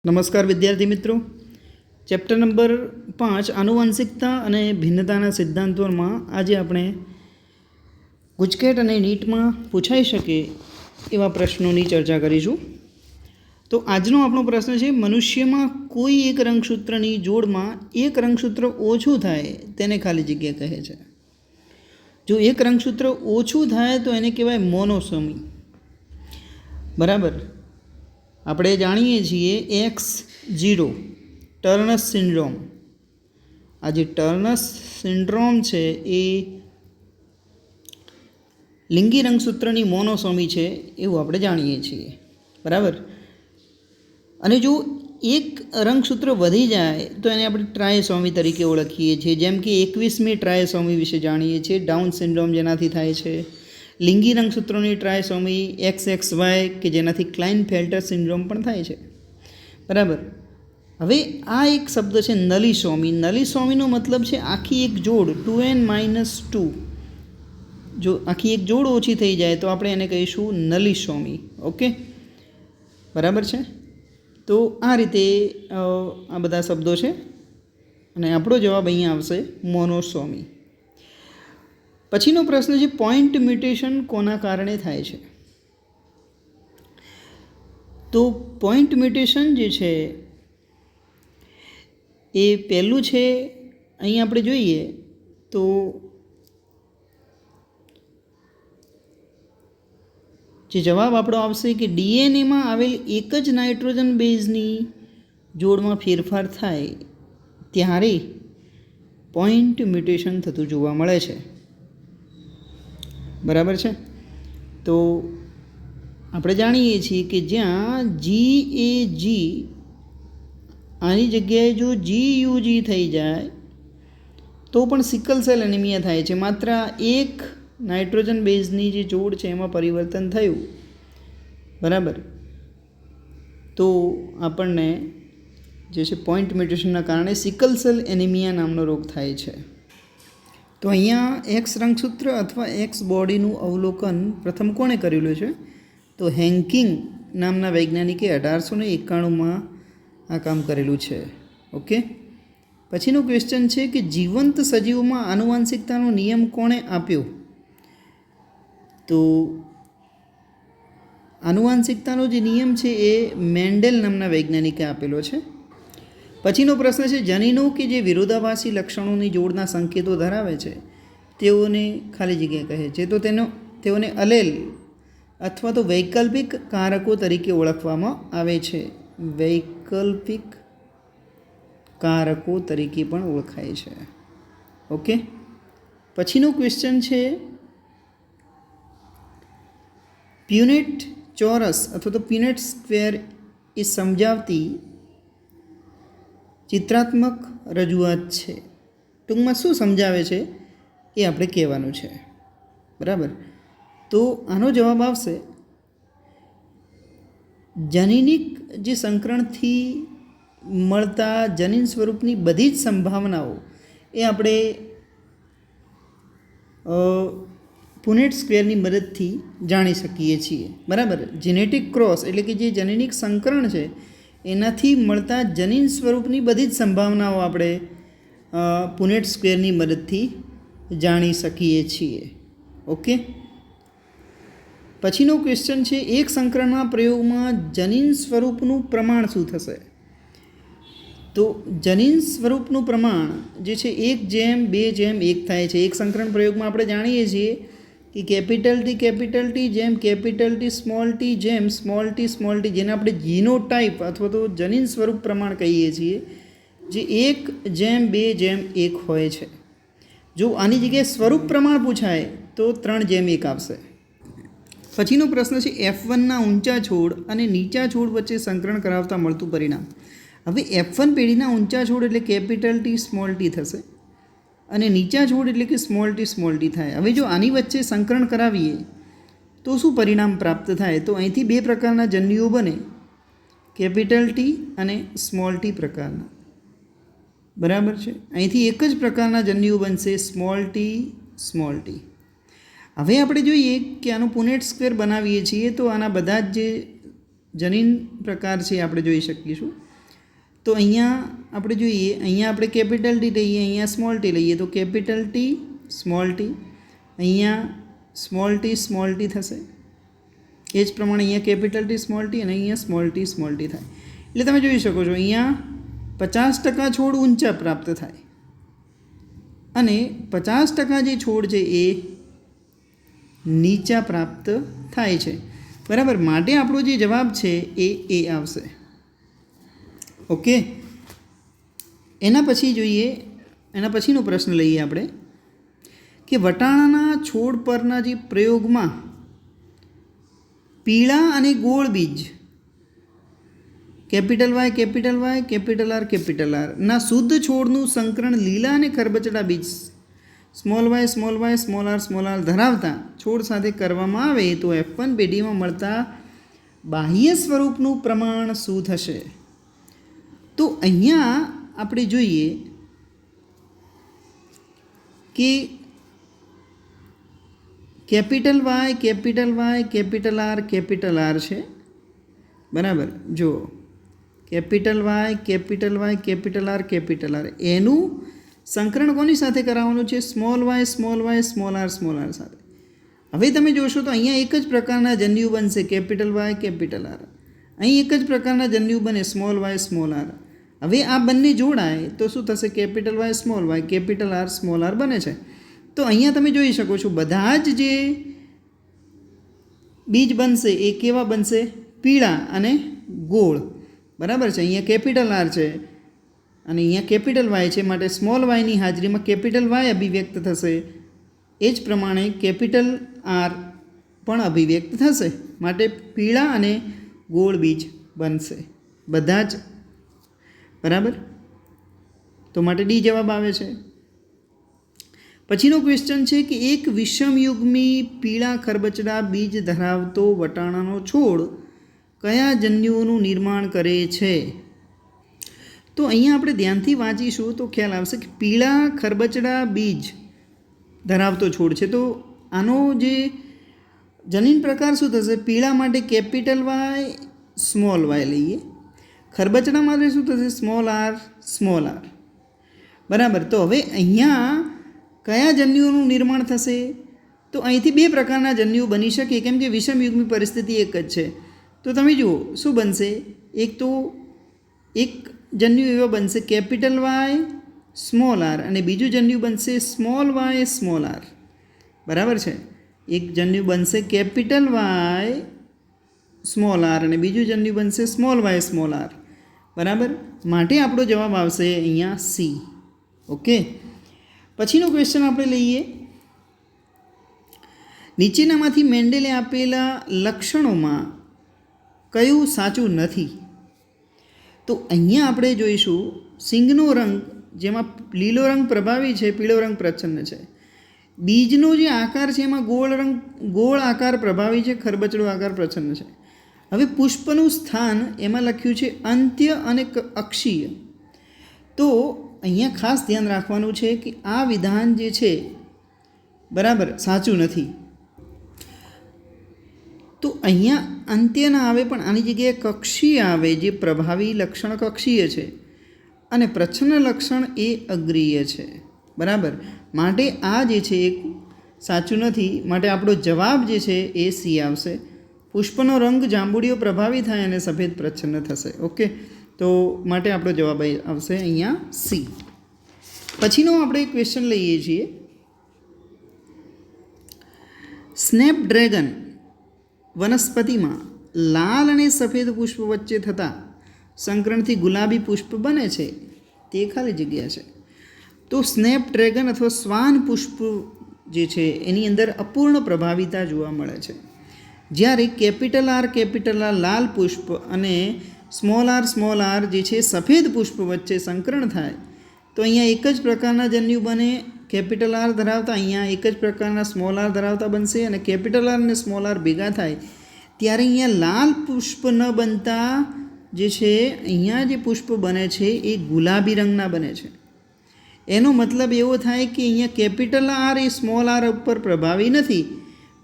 નમસ્કાર વિદ્યાર્થી મિત્રો, ચેપ્ટર નંબર 5 આનુવંશિકતા અને ભિન્નતાના સિદ્ધાંતોમાં આજે આપણે ગુજકેટ અને નીટમાં પૂછાઈ શકે એવા પ્રશ્નોની ચર્ચા કરીશું. તો આજનો આપણો પ્રશ્ન છે, મનુષ્યમાં કોઈ એક રંગસૂત્રની જોડમાં એક રંગસૂત્ર ઓછું થાય તેને ખાલી જગ્યા કહે છે. જો એક રંગસૂત્ર ઓછું થાય તો એને કહેવાય મોનોસોમી. બરાબર. આપણે જાણીએ છીએ X0 ટર્નસ સિન્ડ્રોમ. આ જે ટર્નસ સિન્ડ્રોમ છે એ લિંગી રંગસૂત્રની મોનોસોમી છે એવું આપણે જાણીએ છીએ. બરાબર. અને જો એક રંગસૂત્ર વધી જાય તો એને આપણે ટ્રાયસોમી તરીકે ઓળખીએ છીએ. જેમ કે 21મી ટ્રાયસોમી વિશે જાણીએ છીએ, ડાઉન સિન્ડ્રોમ જેનાથી થાય છે. લિંગી રંગસૂત્રોની ટ્રાયસોમી XXY કે જેનાથી ક્લાઇનફેલ્ટર સિન્ડ્રોમ પણ થાય છે. બરાબર. હવે આ એક શબ્દ છે નલિસોમી. નલિસોમીનો મતલબ છે આખી એક જોડ 2n-2. જો આખી એક જોડ ઓછી થઈ જાય તો આપણે એને કહીશું નલિસોમી. ઓકે, બરાબર છે. તો આ રીતે આ બધા શબ્દો છે અને આપણો જવાબ અહીંયા આવશે મોનોસોમી. પછીનો પ્રશ્ન છે, પોઈન્ટ મ્યુટેશન કોના કારણે થાય છે? તો પોઈન્ટ મ્યુટેશન જે છે એ પહેલું છે, અહીં આપણે જોઈએ તો જે જવાબ આપણો આવશે કે ડીએનએમાં આવેલ એક જ નાઇટ્રોજન બેઝની જોડમાં ફેરફાર થાય ત્યારે પોઈન્ટ મ્યુટેશન થતું જોવા મળે છે. બરાબર છે. તો આપણે જાણીએ છીએ કે જ્યાં GAG આની જગ્યાએ જો GUG થઈ જાય તો પણ સિકલ સેલ એનિમિયા થાય છે. માત્ર એક નાઇટ્રોજન બેઝની જે જોડ છે એમાં પરિવર્તન થયું. બરાબર. તો આપણને જે છે પોઈન્ટ મ્યુટેશનના કારણે સિકલ સેલ એનિમિયા નામનો રોગ થાય છે. તો અહીંયા એક્સ રંગસૂત્ર અથવા એક્સ બોડીનું અવલોકન પ્રથમ કોણે કરેલું છે? તો હેન્કિંગ નામના વૈજ્ઞાનિકે 1891માં આ કામ કરેલું છે. ઓકે. પછીનો ક્વેશ્ચન છે કે જીવંત સજીવોમાં આનુવંશિકતાનો નિયમ કોણે આપ્યો? તો આનુવંશિકતાનો જે નિયમ છે એ મેન્ડેલ નામના વૈજ્ઞાનિકે આપેલો છે. પછીનો પ્રશ્ન છે, જનીનો કે જે વિરોધાભાસી લક્ષણોની જોડના સંકેતો ધરાવે છે તેઓને ખાલી જગ્યા કહે છે. તો તેઓને અલેલ અથવા તો વૈકલ્પિક કારકો તરીકે ઓળખવામાં આવે છે. વૈકલ્પિક કારકો તરીકે પણ ઓળખાય છે. ઓકે. પછીનો ક્વેશ્ચન છે, પ્યુનેટ ચોરસ અથવા તો પ્યુનેટ સ્ક્વેર એ સમજાવતી ચિત્રાત્મક રજૂઆત છે. ટૂંકમાં શું સમજાવે છે એ આપણે કહેવાનું છે. બરાબર. તો આનો જવાબ આવશે જનીનિક જે સંકરણથી મળતા જનીન સ્વરૂપની બધી જ સંભાવનાઓ એ આપણે પુનેટ સ્ક્વેરની મદદથી જાણી શકીએ છીએ. બરાબર. જેનેટિક ક્રોસ એટલે કે જે જનીનિક સંકરણ છે એનાથી મળતા જનીન સ્વરૂપની બધી જ સંભાવનાઓ આપણે પુનેટ સ્ક્વેરની મદદથી જાણી શકીએ છીએ. ઓકે. પછીનો ક્વેશ્ચન છે, એક સંકરણના પ્રયોગમાં જનીન સ્વરૂપનું પ્રમાણ શું થશે? તો જનીન સ્વરૂપનું પ્રમાણ જે છે 1:2:1 થાય છે. એક સંકરણ પ્રયોગમાં આપણે જાણીએ છીએ કે કેપિટલ ટી જેમ કેપિટલ ટી જેમ સ્મોલ ટી જેને આપણે જીનોટાઈપ અથવા તો જનીન સ્વરૂપ પ્રમાણ કહીએ છીએ, જે 1:2:1 હોય છે. જો આની જગ્યાએ સ્વરૂપ પ્રમાણ પૂછાય તો 3:1 આવશે. પછીનો પ્રશ્ન છે, F1ના ઊંચા છોડ અને નીચા છોડ વચ્ચે સંકરણ કરાવતા મળતું પરિણામ. હવે F1 પેઢીના ઊંચા છોડ એટલે કેપિટલ ટી સ્મોલ ટી થશે અને નીચા છોડ એટલે કે સ્મોલ ટી થાય. હવે જો આની વચ્ચે સંકરણ કરાવીએ તો શું પરિણામ પ્રાપ્ત થાય? તો અહીંથી બે પ્રકારના જન્યુઓ બને, કેપિટલ ટી અને સ્મોલ ટી પ્રકારના. બરાબર છે. અહીંથી એક જ પ્રકારના જન્યુઓ બનશે, સ્મોલ ટી. હવે આપણે જોઈએ કે આનું પુનેટ સ્ક્વેર બનાવીએ છીએ તો આના બધા જ જે જનીન પ્રકાર છે આપણે જોઈ શકીશું. તો અહીંયા આપણે જોઈએ, અહીંયા આપણે કેપિટલ ટી લઈએ, અહીંયા સ્મોલ ટી લઈએ, તો કેપિટલ ટી સ્મોલ ટી, અહીંયા સ્મોલ ટી થશે. એ જ પ્રમાણે અહીંયા કેપિટલ ટી સ્મોલ ટી અને અહીંયા સ્મોલ ટી થાય. એટલે તમે જોઈ શકો છો અહીંયા 50% છોડ ઊંચા પ્રાપ્ત થાય અને 50% જે છોડ છે એ નીચા પ્રાપ્ત થાય છે. બરાબર, માટે આપણો જે જવાબ છે એ આવશે. ઓકે, એના પછી જોઈએ, એના પછીનો પ્રશ્ન લઈએ આપણે કે વટાણાના છોડ પરના જે પ્રયોગમાં પીળા અને ગોળ બીજ કેપિટલ વાય કેપિટલ આર ના શુદ્ધ છોડનું સંકરણ લીલા અને ખરબચડા બીજ સ્મોલ વાય સ્મોલ આર ધરાવતા છોડ સાથે કરવામાં આવે તો F1 પેઢીમાં મળતા બાહ્ય સ્વરૂપનું પ્રમાણ શું થશે? તો અહીંયા આપણે જોઈએ કે કેપિટલ વાય કેપિટલ આર છે. બરાબર, જો કેપિટલ વાય કેપિટલ આર એનું સંકરણ કોની સાથે કરાવવાનું છે? સ્મોલ વાય સ્મોલ આર સાથે. હવે તમે જોશો તો અહીંયા એક જ પ્રકારના જન્યુ બનશે કેપિટલ વાય કેપિટલ આર, અહીં એક જ પ્રકારના જન્યુ બને સ્મોલ વાય સ્મોલ આર. હવે આ બંને જોડાય તો શું થશે? Capital Y capital R small R બને છે. તો અહીંયા તમે જોઈ શકો છો બધા જ જે બીજ બનશે એ કેવા બનશે? પીળા અને ગોળ. બરાબર છે, અહીંયા કેપિટલ આર છે અને અહીંયા કેપિટલ વાય છે, માટે સ્મોલ વાયની હાજરીમાં કેપિટલ વાય અભિવ્યક્ત થશે. એ જ પ્રમાણે કેપિટલ આર પણ અભિવ્યક્ત થશે, માટે પીળા અને ગોળ બીજ બનશે બધા જ. બરાબર, તો માટે ડી જવાબ આવે છે. પછીનો ક્વેશ્ચન છે કે એક વિષમયુગ્મી પીળા ખરબચડા બીજ ધરાવતો વટાણાનો છોડ કયા જન્યુઓનું નિર્માણ કરે છે? તો અહીંયા આપણે ધ્યાનથી વાંચીશું તો ખ્યાલ આવશે કે પીળા ખરબચડા બીજ ધરાવતો છોડ છે. તો આનો જે જનીન પ્રકાર શું થશે? પીળા માટે કેપિટલ વાય સ્મોલ વાય લઈએ, ખરબચડા માટે શું થશે? Small R. બરાબર, તો હવે અહીંયા કયા જન્યુઓનું નિર્માણ થશે? તો અહીંથી બે પ્રકારના જન્યુ બની શકે, કેમ કે વિષમયુગ્મી પરિસ્થિતિ એક જ છે. તો તમે જુઓ શું બનશે? એક જન્યુ એવો બનશે કેપિટલ વાય સ્મોલ આર અને બીજું જન્યુ બનશે સ્મોલ વાય સ્મોલ આર. બરાબર છે, એક જન્યુ બનશે કેપિટલ વાય સ્મોલ આર અને બીજું જન્યુ બનશે સ્મોલ વાય સ્મોલ આર. બરાબર, માટે આપણો જવાબ આવશે અહીંયા સી. ઓકે, પછીનો ક્વેશ્ચન આપણે લઈએ, નીચેનામાંથી મેન્ડેલે આપેલા લક્ષણોમાં કયું સાચું નથી? તો અહીંયા આપણે જોઈશું સિંગનો રંગ જેમાં લીલો રંગ પ્રભાવી છે, પીળો રંગ પ્રચ્છન્ન છે. બીજનો જે આકાર છે એમાં ગોળ આકાર પ્રભાવી છે, ખરબચડો આકાર પ્રચ્છન્ન છે. હવે પુષ્પનું સ્થાન એમાં લખ્યું છે અંત્ય અને અક્ષીય. તો અહીંયા ખાસ ધ્યાન રાખવાનું છે કે આ વિધાન જે છે બરાબર સાચું નથી. તો અહીંયા અંત્ય ના આવે પણ આની જગ્યાએ કક્ષીય આવે, જે પ્રભાવી લક્ષણ કક્ષીય છે અને પ્રચ્છન્ન લક્ષણ એ અગ્રીય છે. બરાબર, માટે આ જે છે એ સાચું નથી, માટે આપણો જવાબ જે છે એ સી આવશે. પુષ્પનો રંગ જાંબુડિયો પ્રભાવી થાય અને સફેદ પ્રચ્છન્ન થશે. ઓકે, તો માટે આપણો જવાબ આવશે અહીંયા સી. પછીનો આપણે ક્વેશ્ચન લઈએ છીએ, સ્નેપડ્રેગન વનસ્પતિમાં લાલ અને સફેદ પુષ્પ વચ્ચે થતાં સંકરણથી ગુલાબી પુષ્પ બને છે, તે ખાલી જગ્યા છે. તો સ્નેપડ્રેગન અથવા શ્વાન પુષ્પ જે છે એની અંદર અપૂર્ણ પ્રભાવિતા જોવા મળે છે. જ્યારે કેપિટલ આર લાલ પુષ્પ અને સ્મોલ આર જે છે સફેદ પુષ્પ વચ્ચે સંકરણ થાય તો અહીંયા એક જ પ્રકારના જન્યુ બને, કેપિટલ આર ધરાવતા અહીંયા એક જ પ્રકારના સ્મોલ આર ધરાવતા બનશે અને કેપિટલ આર અને સ્મોલ આર ભેગા થાય ત્યારે અહીંયા લાલ પુષ્પ ન બનતા જે છે અહીંયા જે પુષ્પ બને છે એ ગુલાબી રંગના બને છે. એનો મતલબ એવો થાય કે અહીંયા કેપિટલ આર એ સ્મોલ આર ઉપર પ્રભાવી નથી.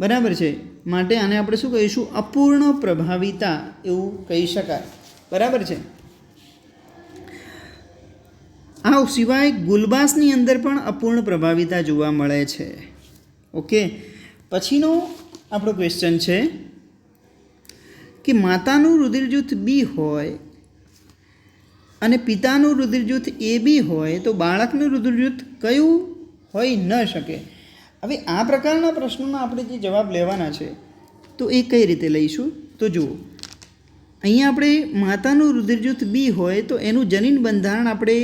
બરાબર છે, માટે આને આપણે શું કહીશું? અપૂર્ણ પ્રભાવિતા એવું કહી શકાય. બરાબર છે. આ સિવાય ગુલબાસની અંદર પણ અપૂર્ણ પ્રભાવિતા જોવા મળે છે. ઓકે, પછીનો આપણો ક્વેશ્ચન છે કે માતાનું રુધિર જૂથ બી હોય અને પિતાનું રુધિર જૂથ એ બી હોય તો બાળકનું રુધિર જૂથ કયું હોઈ ન શકે. હવે આ પ્રકારના પ્રશ્નોના આપણે જે જવાબ લેવાના છે તો એ કઈ રીતે લઈશું? તો જુઓ, અહીંયા આપણે માતાનું રુધિર જૂથ બી હોય તો એનું જનીન બંધારણ આપણે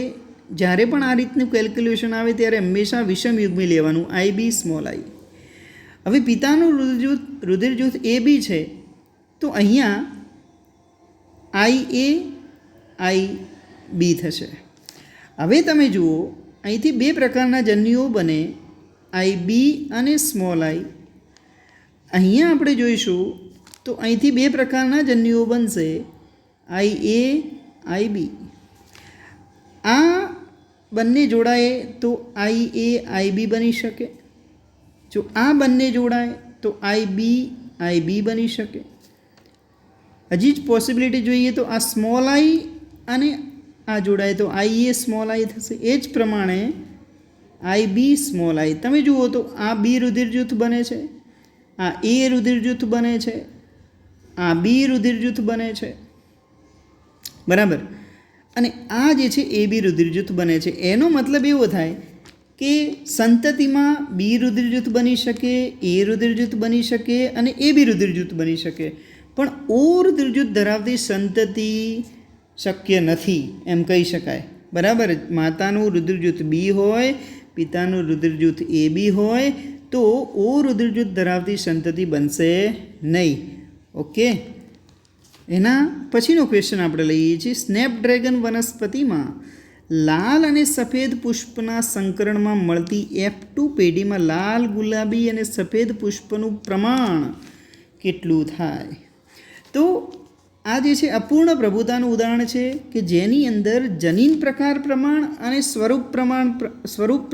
જ્યારે પણ આ રીતનું કેલ્ક્યુલેશન આવે ત્યારે હંમેશા વિષમ યુગ્મી લેવાનું, આઈ બી સ્મોલ આઈ. હવે પિતાનું રુધિર જૂથ એ બી છે તો અહીંયા આઈ એ આઈ બી થશે. હવે તમે જુઓ, અહીંથી બે પ્રકારના જન્યુઓ બને, આઈ બી અને સ્મોલ આઈ. અહીંયા આપણે જોઈશું તો અહીંથી બે પ્રકારના જન્યુઓ બનશે, આઈ એ આઈ બી. આ બંને જોડાય તો આઈ એ આઈ બી બની શકે. જો આ બંને જોડાય તો આઈ બી બની શકે. હજી જ પોસિબિલિટી જોઈએ તો આ સ્મોલ આઈ અને આ જોડાય તો આઈ એ સ્મોલ આઈ થશે. એ જ પ્રમાણે આઈ બી સ્મોલ આઈ. તમે જુઓ તો આ બી રુધિર જૂથ બને છે, આ એ રુધિર જૂથ બને છે, આ બી રુધિર જૂથ બને છે, બરાબર. અને આ જે છે એ બી રુધિર જૂથ બને છે. એનો મતલબ એવો થાય કે સંતતિમાં બી રુધિર જૂથ બની શકે, એ રુધિર જૂથ બની શકે અને એ બી રુધિર જૂથ બની શકે, પણ ઓ રુધિર જૂથ ધરાવતી સંતતિ શક્ય નથી એમ કહી શકાય, બરાબર. માતાનું રુધિર જૂથ બી હોય, પિતાનું રુધિર જૂથ એ બી હોય તો ઓ રુધિર જૂથ ધરાવતી સંતતિ બનશે નહીં. ઓકે, એના પછીનો ક્વેશ્ચન આપણે લઈએ છીએ. સ્નેપડ્રેગન વનસ્પતિમાં લાલ અને સફેદ પુષ્પના સંકરણમાં મળતી F2 પેઢીમાં લાલ, ગુલાબી અને સફેદ પુષ્પનું પ્રમાણ કેટલું થાય? તો આ જે છે અપૂર્ણ પ્રભુતાનું ઉદાહરણ છે કે જેની અંદર જનીન પ્રકાર પ્રમાણ અને સ્વરૂપ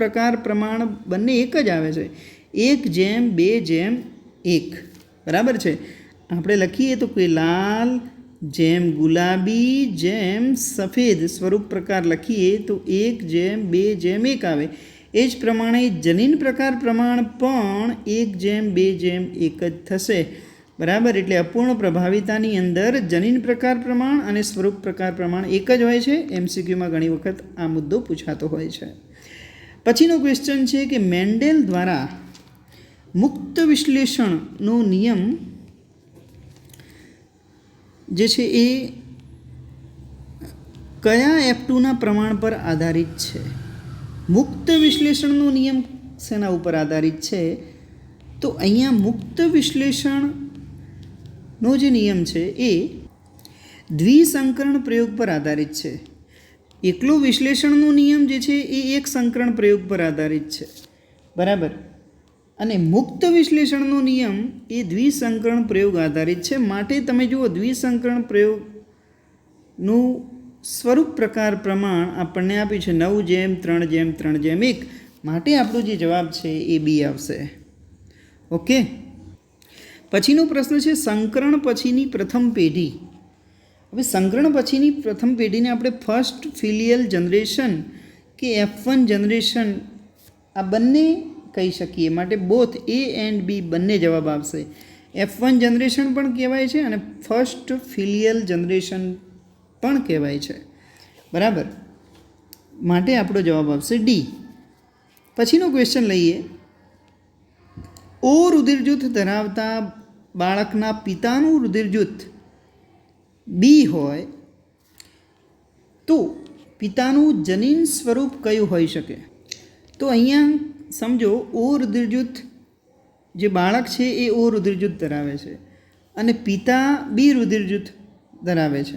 પ્રકાર પ્રમાણ બંને એક જ આવે છે, 1:2:1, બરાબર છે. આપણે લખીએ તો કે લાલ જેમ ગુલાબી જેમ સફેદ સ્વરૂપ પ્રકાર લખીએ તો 1:2:1 આવે. એ જ પ્રમાણે જનીન પ્રકાર પ્રમાણ પણ 1:2:1 જ થશે, બરાબર. એટલે અપૂર્ણ પ્રભાવિતાની અંદર જનીન પ્રકાર પ્રમાણ અને સ્વરૂપ પ્રકાર પ્રમાણ એક જ હોય છે. MCQમાં ઘણી વખત આ મુદ્દો પૂછાતો હોય છે. પછીનો ક્વેશ્ચન છે કે મેન્ડેલ દ્વારા મુક્ત વિશ્લેષણનો નિયમ જે છે એ કયા F2ના પ્રમાણ પર આધારિત છે? મુક્ત વિશ્લેષણનો નિયમ શેના ઉપર આધારિત છે? તો અહીંયા મુક્ત વિશ્લેષણનો જે નિયમ છે એ દ્વિસંકરણ પ્રયોગ પર આધારિત છે. એકલો વિશ્લેષણનો નિયમ જે છે એ એક સંકરણ પ્રયોગ પર આધારિત છે, બરાબર. અને મુક્ત વિશ્લેષણનો નિયમ એ દ્વિસંકરણ પ્રયોગ આધારિત છે. માટે તમે જુઓ, દ્વિસંકરણ પ્રયોગનું સ્વરૂપ પ્રકાર પ્રમાણ આપણને આપ્યું છે 9:3:3:1. માટે આપણો જે જવાબ છે એ બી આવશે. ઓકે, પછીનો પ્રશ્ન છે સંકરણ પછીની પ્રથમ પેઢી. હવે સંકરણ પછીની પ્રથમ પેઢીને આપણે ફર્સ્ટ ફિલિયલ જનરેશન કે F1 જનરેશન આ બંને કહી શકીએ. માટે બોથ એ એન્ડ બી બંને જવાબ આવશે. F1 જનરેશન પણ કહેવાય છે અને ફર્સ્ટ ફિલિયલ જનરેશન પણ કહેવાય છે, બરાબર. માટે આપણો જવાબ આવશે ડી. પછીનો ક્વેશ્ચન લઈએ. ઓ રુધિર જૂથ ધરાવતા બાળકના પિતાનું રુધિર જૂથ બી હોય તો પિતાનું જનીન સ્વરૂપ કયું હોઈ શકે? તો અહીંયા સમજો, ઓ રુધિર જૂથ જે બાળક છે એ ઓ રુધિર જૂથ ધરાવે છે અને પિતા બી રુધિર જૂથ ધરાવે છે.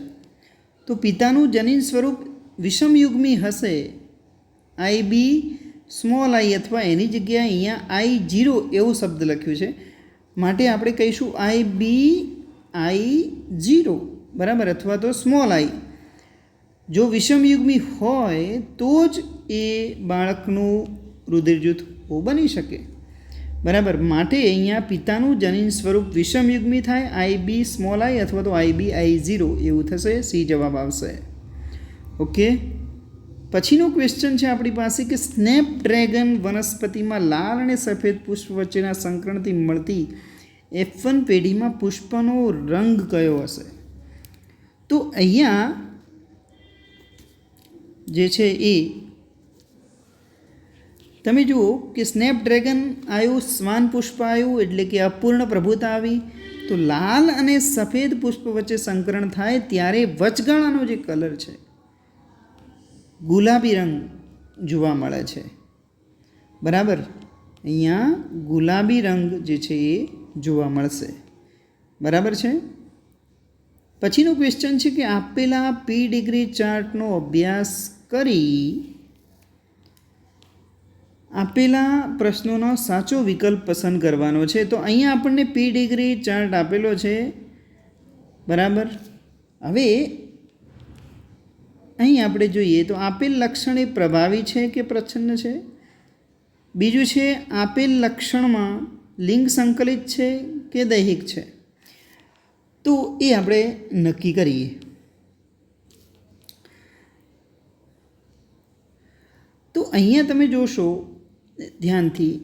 તો પિતાનું જનીન સ્વરૂપ વિષમયુગ્મી હશે, આઈ બી સ્મોલ આઈ, અથવા એની જગ્યાએ અહીંયા I0 એવો શબ્દ લખ્યું છે. માટે આપણે કહીશું I0, બરાબર, અથવા તો સ્મોલ આઈ. જો વિષમયુગ્મી હોય તો જ એ બાળકનું રુધિર જૂથ ઓ બની શકે, બરાબર. માટે અહીંયા પિતાનું જનીન સ્વરૂપ વિષમયુગ્મી થાય, IB સ્મોલ આઈ અથવા તો IB I0 એવું થશે. સી જવાબ આવશે. ઓકે, પછીનો ક્વેશ્ચન છે આપણી પાસે કે સ્નેપડ્રેગન વનસ્પતિમાં લાલ અને સફેદ પુષ્પ વચ્ચેના સંકરણથી મળતી F1 પેઢીમાં પુષ્પનો રંગ કયો હશે? તો અહીંયા જે છે એ તમે જુઓ કે સ્નેપડ્રેગન આવ્યું, શ્વાન પુષ્પ આવ્યું, એટલે કે અપૂર્ણ પ્રભુતા આવી. તો લાલ અને સફેદ પુષ્પ વચ્ચે સંકરણ થાય ત્યારે વચગાળાનો જે કલર છે ગુલાબી રંગ જોવા મળે છે. બરાબર, અહીંયા ગુલાબી રંગ જે છે એ જોવા મળશે. બરાબર છે. પછીનો ક્વેશ્ચન છે કે આપેલા પી ડિગ્રી ચાર્ટનો અભ્યાસ કરી આપેલા પ્રશ્નોનો સાચો વિકલ્પ પસંદ કરવાનો છે. તો અહીંયા આપણને પી ડિગ્રી ચાર્ટ આપેલો છે. બરાબર, હવે અહીં આપણે જોઈએ તો આપેલ લક્ષણ એ પ્રભાવી છે કે પ્રચ્છન્ન છે. બીજું છે આપેલ લક્ષણમાં લિંગ સંકલિત છે કે દૈહિક છે. તો એ આપણે નક્કી કરીએ. તો અહીંયા તમે જોશો ધ્યાનથી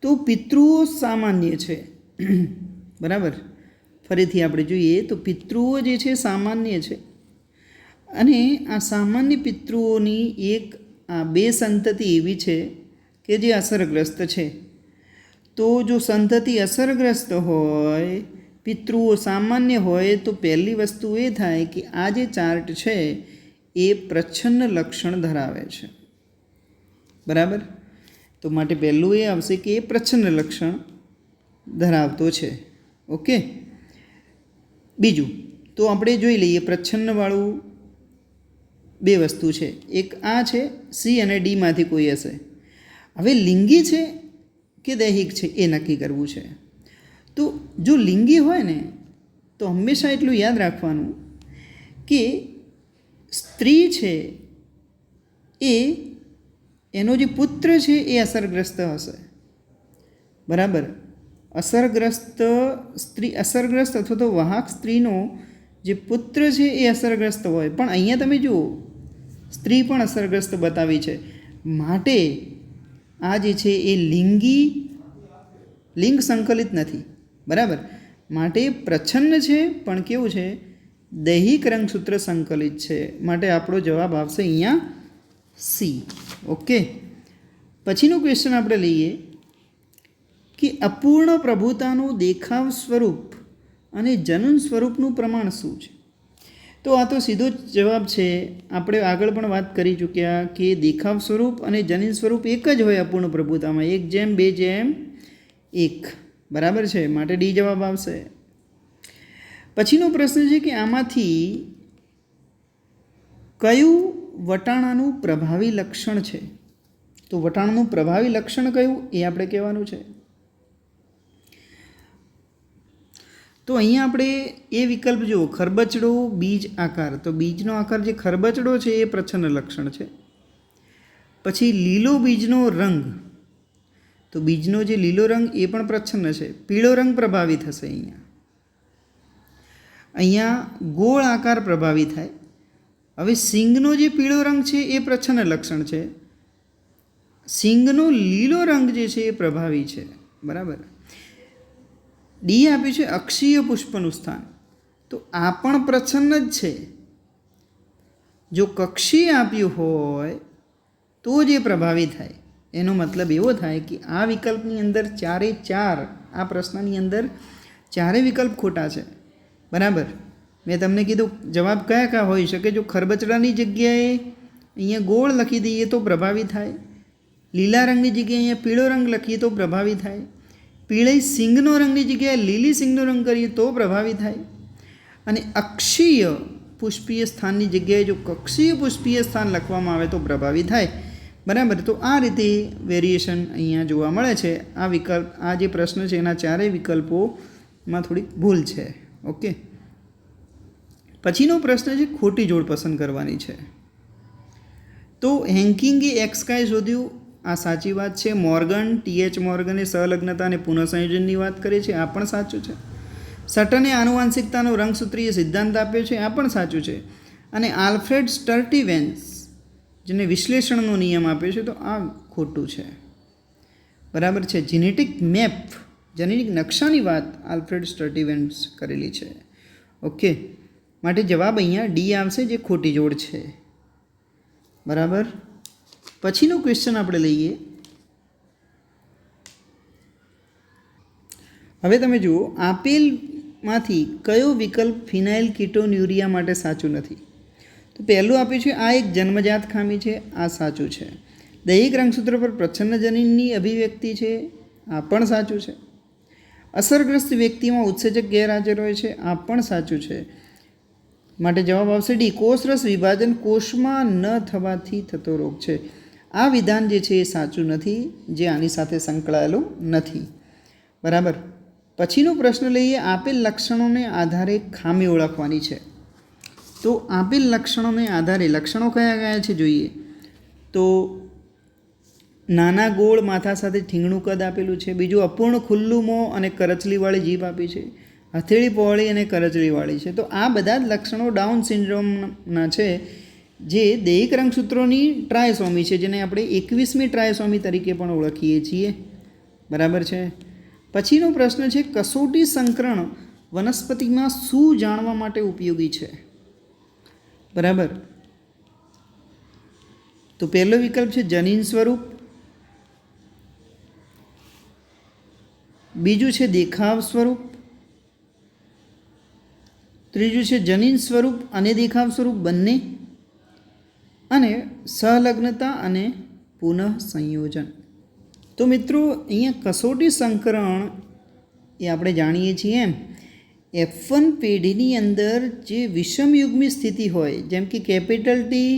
તો પિતૃઓ સામાન્ય છે. બરાબર, ફરીથી આપણે જોઈએ તો પિતૃઓ જે છે સામાન્ય છે અને આ સામાન્ય પિતૃઓની આ બે સંતતિ એવી છે કે જે અસરગ્રસ્ત છે. તો જો સંતતિ અસરગ્રસ્ત હોય, પિતૃઓ સામાન્ય હોય, તો પહેલી વસ્તુ એ થાય કે આ જે ચાર્ટ છે એ પ્રચ્છન્ન લક્ષણ ધરાવે છે. બરાબર, તો માટે પહેલું એ આવશે કે એ પ્રચ્છન્ન લક્ષણ ધરાવતો છે. ઓકે, બીજું તો આપણે જોઈ લઈએ પ્રચ્છન્નવાળું બે વસ્તુ છે. એક આ છે, સી અને ડીમાંથી કોઈ હશે. હવે લિંગી છે કે દૈહિક છે એ નક્કી કરવું છે. તો જો લિંગી હોય ને તો હંમેશા એટલું યાદ રાખવાનું કે સ્ત્રી છે એનો જે પુત્ર છે એ અસરગ્રસ્ત હશે. બરાબર, અસરગ્રસ્ત અથવા તો વાહક સ્ત્રીનો જે પુત્ર છે એ અસરગ્રસ્ત હોય. પણ અહીંયા તમે જુઓ સ્ત્રી પણ અસરગ્રસ્ત બતાવી છે. માટે આ જે છે એ લિંગ સંકલિત નથી. બરાબર, માટે પ્રચ્છન્ન છે પણ કેવું છે, દૈહિક રંગસૂત્ર સંકલિત છે. માટે આપણો જવાબ આવશે અહીંયા સી. ઓકે, પછીનો ક્વેશ્ચન આપણે લઈએ કે અપૂર્ણ પ્રભુતાનું દેખાવ સ્વરૂપ અને જનન સ્વરૂપનું પ્રમાણ શું છે? તો આ તો સીધો જ જવાબ છે. આપણે આગળ પણ વાત કરી ચૂક્યા કે દેખાવ સ્વરૂપ અને જનન સ્વરૂપ એક જ હોય અપૂર્ણ પ્રભુતામાં, 1:2:1. બરાબર છે, માટે ડી જવાબ આવશે. પછીનો પ્રશ્ન છે કે આમાંથી કયું વટાણાનું પ્રભાવી લક્ષણ છે? તો વટાણાનું પ્રભાવી લક્ષણ કયું એ આપણે કહેવાનું છે. તો અહીંયા આપણે એ વિકલ્પ જુઓ, ખરબચડો બીજ આકાર. તો બીજનો આકાર જે ખરબચડો છે એ પ્રચ્છન્ન લક્ષણ છે. પછી લીલો બીજનો રંગ, તો બીજનો જે લીલો રંગ એ પણ પ્રચ્છન્ન છે. પીળો રંગ પ્રભાવી થશે. અહીંયા ગોળ આકાર પ્રભાવી થાય. હવે સિંગનો જે પીળો રંગ છે એ પ્રચ્છન્ન લક્ષણ છે. સિંગનો લીલો રંગ જે છે એ પ્રભાવી છે. બરાબર, ડી આપ્યું છે અક્ષીય પુષ્પનું સ્થાન. તો આ પણ પ્રચ્છન્ન જ છે. જો કક્ષીય આપ્યું હોય તો જે પ્રભાવી થાય. એનો મતલબ એવો થાય કે આ વિકલ્પની અંદર 4 આ પ્રશ્નની અંદર 4 વિકલ્પ ખોટા છે. બરાબર, મેં તમને કીધું જવાબ કયા હોઈ શકે. જો ખરબચડાની જગ્યાએ અહીંયા ગોળ લખી દઈએ તો પ્રભાવી થાય. લીલા રંગની જગ્યાએ અહીંયા પીળો રંગ લખીએ તો પ્રભાવી થાય. પીળી સિંગનો રંગની જગ્યાએ લીલી સિંગનો રંગ કરીએ તો પ્રભાવી થાય. અને અક્ષીય પુષ્પીય સ્થાનની જગ્યાએ જો કક્ષીય પુષ્પીય સ્થાન લખવામાં આવે તો પ્રભાવી થાય. બરાબર, તો આ રીતે વેરિએશન અહીંયા જોવા મળે છે. આ વિકલ્પ, આ જે પ્રશ્ન છે એના 4 વિકલ્પોમાં થોડીક ભૂલ છે. ઓકે, પછીનો પ્રશ્ન છે ખોટી જોડ પસંદ કરવાની છે. તો હેન્કિંગે એક્સકાય શોધ્યું, આ સાચી વાત છે. મોર્ગન, TH મોર્ગને સહલગ્નતા અને પુનઃસંયોજનની વાત કરી છે, આ પણ સાચું છે. સટને આનુવાંશિકતાનો રંગસૂત્રીય સિદ્ધાંત આપ્યો છે, આ પણ સાચું છે. અને આલ્ફ્રેડ સ્ટર્ટિવેન્સ જેને વિશ્લેષણનો નિયમ આપ્યો છે તો આ ખોટું છે. બરાબર છે. જીનેટિક મેપ, જેનેટિક નકશાની વાત આલ્ફ્રેડ સ્ટર્ટિવેન્સ કરેલી છે. ઓકે, માટે જવાબ અહીંયા ડી આવશે, જે ખોટી જોડ છે. બરાબર. પછીનો ક્વેશ્ચન આપણે લઈએ. હવે તમે જુઓ, આપેલમાંથી કયો વિકલ્પ ફિનાઇલ કીટોન્યુરિયા માટે સાચું નથી? તો પહેલું આપ્યું છે આ એક જન્મજાત ખામી છે, આ સાચું છે. દૈહિક રંગસૂત્ર પર પ્રચ્છન્ન જનીનની અભિવ્યક્તિ છે, આ પણ સાચું છે. અસરગ્રસ્ત વ્યક્તિમાં ઉત્સેચક ગેરહાજર હોય છે, આ પણ સાચું છે. માટે જવાબ આવશે ડી, કોષરસ વિભાજન કોષમાં ન થવાથી થતો રોગ છે. આ વિધાન જે છે એ સાચું નથી, જે આની સાથે સંકળાયેલું નથી. બરાબર. પછીનો પ્રશ્ન લઈએ. આપેલ લક્ષણોને આધારે ખામી ઓળખવાની છે. તો આપેલ લક્ષણોને આધારે લક્ષણો કયા કયા છે જોઈએ તો નાના ગોળ માથા સાથે ઠીંગણું કદ આપેલું છે. બીજું અપૂર્ણ ખુલ્લું મોં અને કરચલીવાળી જીભ આપી છે. હથેળી પહોળી અને કરચલીવાળી છે. તો આ બધા જ લક્ષણો ડાઉન સિન્ડ્રોમના છે, જે દૈહિક રંગસૂત્રોની ટ્રાયસોમી છે, જેને આપણે 21મી ટ્રાયસોમી તરીકે પણ ઓળખીએ છીએ. બરાબર છે. પછીનો પ્રશ્ન છે કસોટી સંકરણ વનસ્પતિમાં શું જાણવા માટે ઉપયોગી છે? બરાબર. તો પહેલો વિકલ્પ છે જનીન સ્વરૂપ, બીજું છે દેખાવ સ્વરૂપ, ત્રીજું છે જનીન સ્વરૂપ અને દેખાવ સ્વરૂપ બંને, અને સહલગ્નતા અને પુનઃ સંયોજન. તો મિત્રો અહીંયા કસોટી સંકરણ એ આપણે જાણીએ છીએ એમ F1 પેઢીની અંદર જે વિષમયુગ્મી સ્થિતિ હોય, જેમ કે કેપિટલ ટી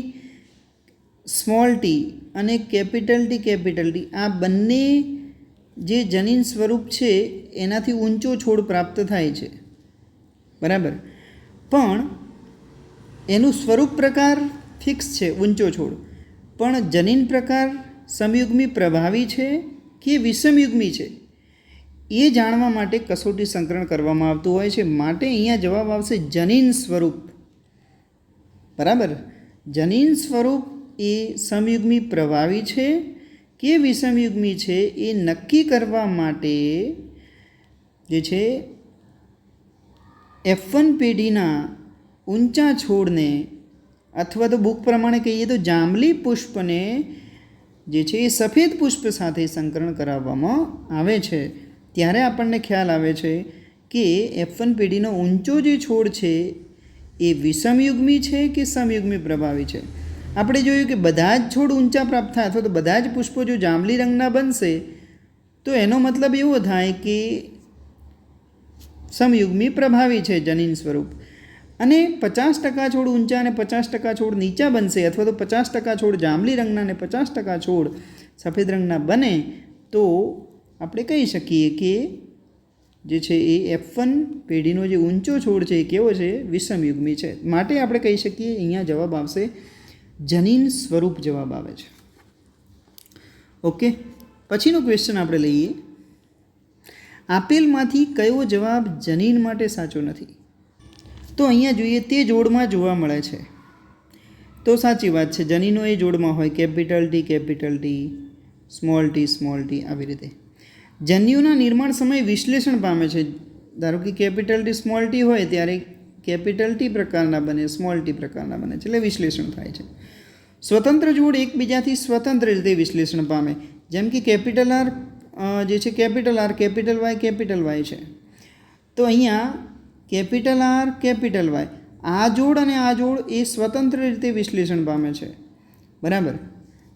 સ્મોલ ટી અને કેપિટલ ટી આ બંને જે જનીન સ્વરૂપ છે એનાથી ઊંચો છોડ પ્રાપ્ત થાય છે. બરાબર. પણ એનું સ્વરૂપ પ્રકાર ફિક્સ છે, ઊંચો છોડ, પણ જનીન પ્રકાર સમયુગ્મી પ્રભાવી છે કે વિષમયુગ્મી છે એ જાણવા માટે કસોટી સંકરણ કરવામાં આવતું હોય છે. માટે અહીંયા જવાબ આવશે જનીન સ્વરૂપ. બરાબર. જનીન સ્વરૂપ એ સમયુગ્મી પ્રભાવી છે કે વિષમયુગ્મી છે એ નક્કી કરવા માટે જે છે F1 પેઢીના ઊંચા છોડને, અથવા તો બુક પ્રમાણે કહીએ તો જાંબલી પુષ્પને જે છે એ સફેદ પુષ્પ સાથે સંકરણ કરાવવામાં આવે છે. ત્યારે આપણને ખ્યાલ આવે છે કે F1 પેઢીનો ઊંચો જે છોડ છે એ વિષમયુગ્મી છે કે સમયુગ્મી પ્રભાવી છે. આપણે જોયું કે બધા જ છોડ ઊંચા પ્રાપ્ત થાય અથવા તો બધા જ પુષ્પો જો જાંબલી રંગના બનશે તો એનો મતલબ એવો થાય કે સમયુગ્મી પ્રભાવી છે જનીન સ્વરૂપ. અને 50% છોડ ઊંચા અને 50% છોડ નીચા બનશે, અથવા તો 50% છોડ જાંબલી રંગના અને 50% છોડ સફેદ રંગના બને, તો આપણે કહી શકીએ કે જે છે એ F1 પેઢીનો જે ઊંચો છોડ છે એ કેવો છે? વિષમયુગ્મી છે. માટે આપણે કહી શકીએ અહીંયા જવાબ આવશે જનીન સ્વરૂપ જવાબ આવે છે. ઓકે. પછીનો ક્વેશ્ચન આપણે લઈએ. આપેલમાંથી કયો જવાબ જનીન માટે સાચો નથી? તો અહીંયા જોઈએ તે જોડમાં જોવા મળે છે. તો સાચી વાત છે, જનીનો એ જોડમાં હોય, કેપિટલ ટી સ્મોલ ટી આવી રીતે. જન્યુના નિર્માણ સમયે વિશ્લેષણ પામે છે. ધારો કે કેપિટલ ટી સ્મોલ ટી હોય ત્યારે કેપિટલ ટી પ્રકારના બને, સ્મોલ ટી પ્રકારના બને છે, એટલે વિશ્લેષણ થાય છે. સ્વતંત્ર જોડ એકબીજાથી સ્વતંત્ર રીતે વિશ્લેષણ પામે, જેમ કે કેપિટલ આર જે છે કેપિટલ આર, કેપિટલ વાય છે. તો અહીંયા કેપિટલ વાય આ જોડ અને આ જોડ એ સ્વતંત્ર રીતે વિશ્લેષણ પામે છે. બરાબર.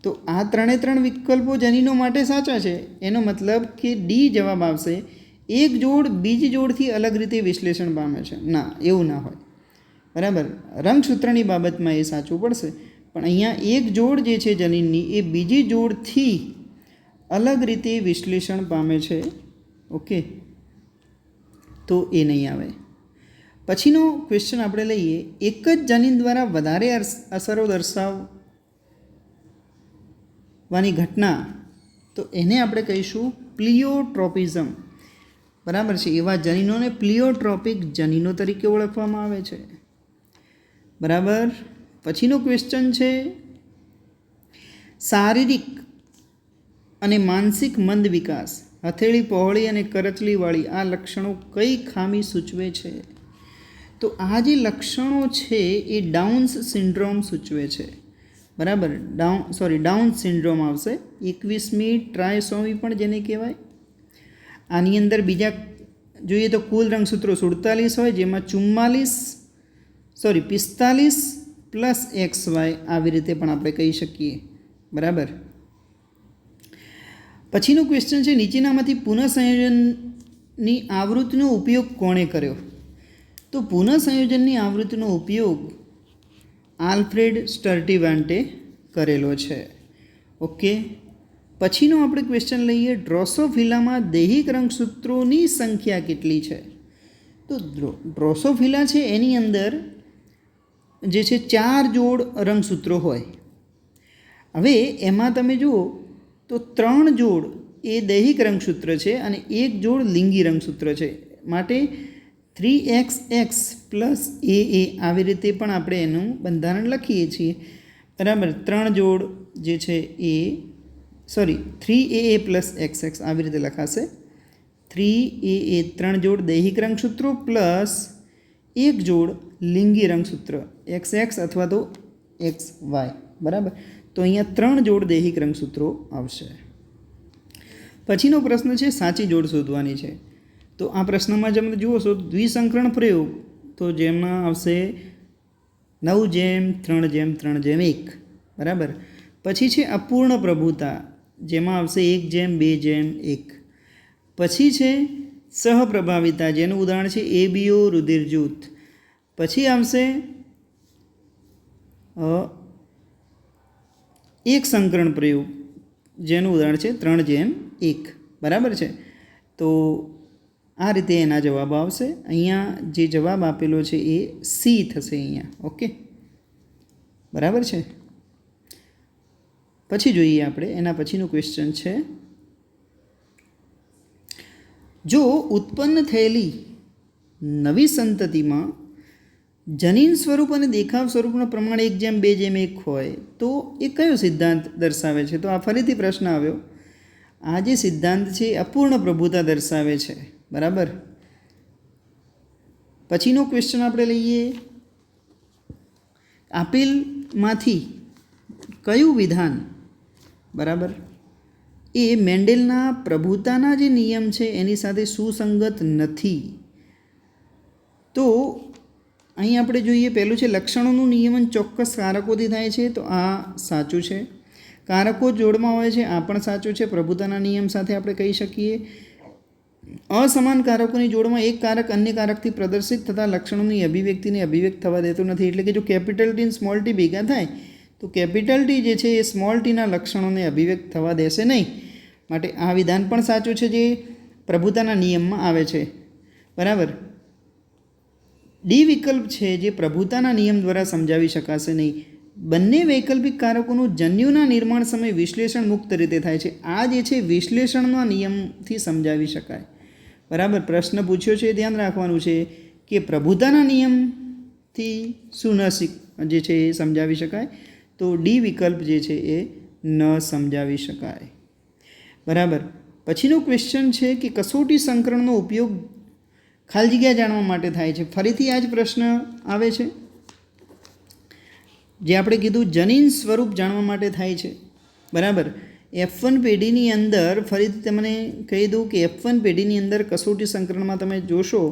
તો આ ત્રણ વિકલ્પો જનીનો માટે સાચા છે. એનો મતલબ કે ડી જવાબ આવશે. એક જોડ બીજી જોડથી અલગ રીતે વિશ્લેષણ પામે છે. ના, એવું ના હોય. બરાબર. રંગસૂત્રની બાબતમાં એ સાચું પડશે, પણ અહીંયા એક જોડ જે છે જનીનની એ બીજી જોડથી અલગ રીતે વિશ્લેષણ પામે છે. ઓકે, તો એ નહીં આવે. પછીનો ક્વેશ્ચન આપણે લઈએ. એક જ જનીન દ્વારા વધારે અસરો દર્શાવવાની ઘટના, તો એને આપણે કહીશું પ્લિયોટ્રોપિઝમ. બરાબર છે. એવા જનીનોને પ્લિયોટ્રોપિક જનીનો તરીકે ઓળખવામાં આવે છે. બરાબર. પછીનો ક્વેશ્ચન છે, શારીરિક અને માનસિક મંદ વિકાસ, હથેળી પહોળી અને કરચલીવાળી આ લક્ષણો કઈ ખામી સૂચવે છે? તો આ જે લક્ષણો છે એ ડાઉન્સ સિન્ડ્રોમ સૂચવે છે. બરાબર. ડાઉન સિન્ડ્રોમ આવશે. 21મી ટ્રાયસોમી પણ જેને કહેવાય. આની અંદર બીજા જોઈએ તો કુલ રંગસૂત્રો 47 હોય, જેમાં 45 પ્લસ XY આવી રીતે પણ આપણે કહી શકીએ. બરાબર. પછીનો ક્વેશ્ચન છે, નીચેનામાંથી પુનઃસંયોજનની આવૃત્તિનો ઉપયોગ કોણે કર્યો? તો પુનઃસંયોજનની આવૃત્તિનો ઉપયોગ આલ્ફ્રેડ સ્ટર્ટીવાન્ટે કરેલો છે. ઓકે. પછીનો આપણે ક્વેશ્ચન લઈએ, ડ્રોસોફિલામાં દૈહિક રંગસૂત્રોની સંખ્યા કેટલી છે? તો ડ્રોસોફિલા છે એની અંદર જે છે 4 જોડ રંગસૂત્રો હોય. હવે એમાં તમે જુઓ તો 3 જોડ એ દૈહિક રંગસૂત્ર છે અને 1 જોડ લિંગી રંગસૂત્ર છે. માટે 3XX પ્લસ AA આવી રીતે પણ આપણે એનું બંધારણ લખીએ છીએ. બરાબર. 3 જોડ જે છે એ 3AA પ્લસ XX આવી રીતે લખાશે. 3AA 3 જોડ દૈહિક રંગસૂત્રો પ્લસ 1 જોડ લિંગી રંગસૂત્ર XX અથવા તો XY. બરાબર. તો અહીંયા 3 જોડ દૈહિક રંગસૂત્રો આવશે. પછીનો પ્રશ્ન છે, સાચી જોડ શોધવાની છે. તો આ પ્રશ્નમાં તમે જુઓ છો દ્વિસંકરણ પ્રયોગ, તો જેમાં આવશે 9:3:3:1. બરાબર. પછી છે અપૂર્ણ પ્રભુતા, જેમાં આવશે 1:2:1. પછી છે સહપ્રભાવિતા, જેનું ઉદાહરણ છે ABO રુધિર જૂથ. પછી આવશે એક સંકરણ પ્રયોગ, જેનું ઉદાહરણ છે 3:1. બરાબર છે. તો આ રીતે એના જવાબ આવશે. અહીંયા જે જવાબ આપેલો છે એ સી થશે અહીંયા. ઓકે. બરાબર છે. પછી જોઈએ આપણે એના પછીનું ક્વેશ્ચન છે, જો ઉત્પન્ન થયેલી નવી સંતતિમાં જનીન સ્વરૂપ અને દેખાવ સ્વરૂપનું પ્રમાણ 1:2:1 હોય તો એ કયો સિદ્ધાંત દર્શાવે છે? તો આ ફરીથી પ્રશ્ન આવ્યો. આ જે સિદ્ધાંત છે અપૂર્ણ પ્રભુતા દર્શાવે છે. બરાબર. પછીનો ક્વેશ્ચન આપણે લઈએ, આપેલમાંથી કયું વિધાન બરાબર એ મેન્ડેલના પ્રભુતાના જે નિયમ છે એની સાથે સુસંગત નથી? તો અહીં આપણે જોઈએ, પહેલું છે લક્ષણોનું નિયમન ચોક્કસ કારકોથી થાય છે. તો આ સાચું છે. કારકો જોડમાં હોય છે, આ પણ સાચું છે. પ્રભુતાના નિયમ સાથે આપણે કહી શકીએ. અસમાન કારકોની જોડમાં એક કારક અન્ય કારકથી પ્રદર્શિત થતા લક્ષણોની અભિવ્યક્તિને અભિવ્યક્ત થવા દેતો નથી. એટલે કે જો કેપિટલ ટી અને સ્મોલ ટી ભેગા થાય તો કેપિટલ ટી જે છે એ સ્મોલ ટીના લક્ષણોને અભિવ્યક્ત થવા દેશે નહીં. માટે આ વિધાન પણ સાચું છે જે પ્રભુતાના નિયમમાં આવે છે. બરાબર. ડી વિકલ્પ છે જે પ્રભુતાના નિયમ દ્વારા સમજાવી શકાશે નહીં. બંને વૈકલ્પિક કારકોનું જન્યુના નિર્માણ સમયે વિશ્લેષણ મુક્ત રીતે થાય છે. આ જે છે વિશ્લેષણના નિયમથી સમજાવી શકાય. બરાબર. પ્રશ્ન પૂછ્યો છે, ધ્યાન રાખવાનું છે કે પ્રભુતાના નિયમથી શું જે છે એ સમજાવી શકાય? તો ડી વિકલ્પ જે છે એ ન સમજાવી શકાય. બરાબર. પછીનો ક્વેશ્ચન છે કે કસોટી સંકરણનો ઉપયોગ ખાલી જગ્યા જાણવા માટે થાય છે. ફરીથી આ જ પ્રશ્ન આવે છે. જે આપણે કીધું જનીન સ્વરૂપ જાણવા માટે થાય છે. બરાબર. F1 પેઢીની અંદર ફરીથી તમને કહી દઉં કે F1 પેઢીની અંદર કસોટી સંકરણમાં તમે જોશો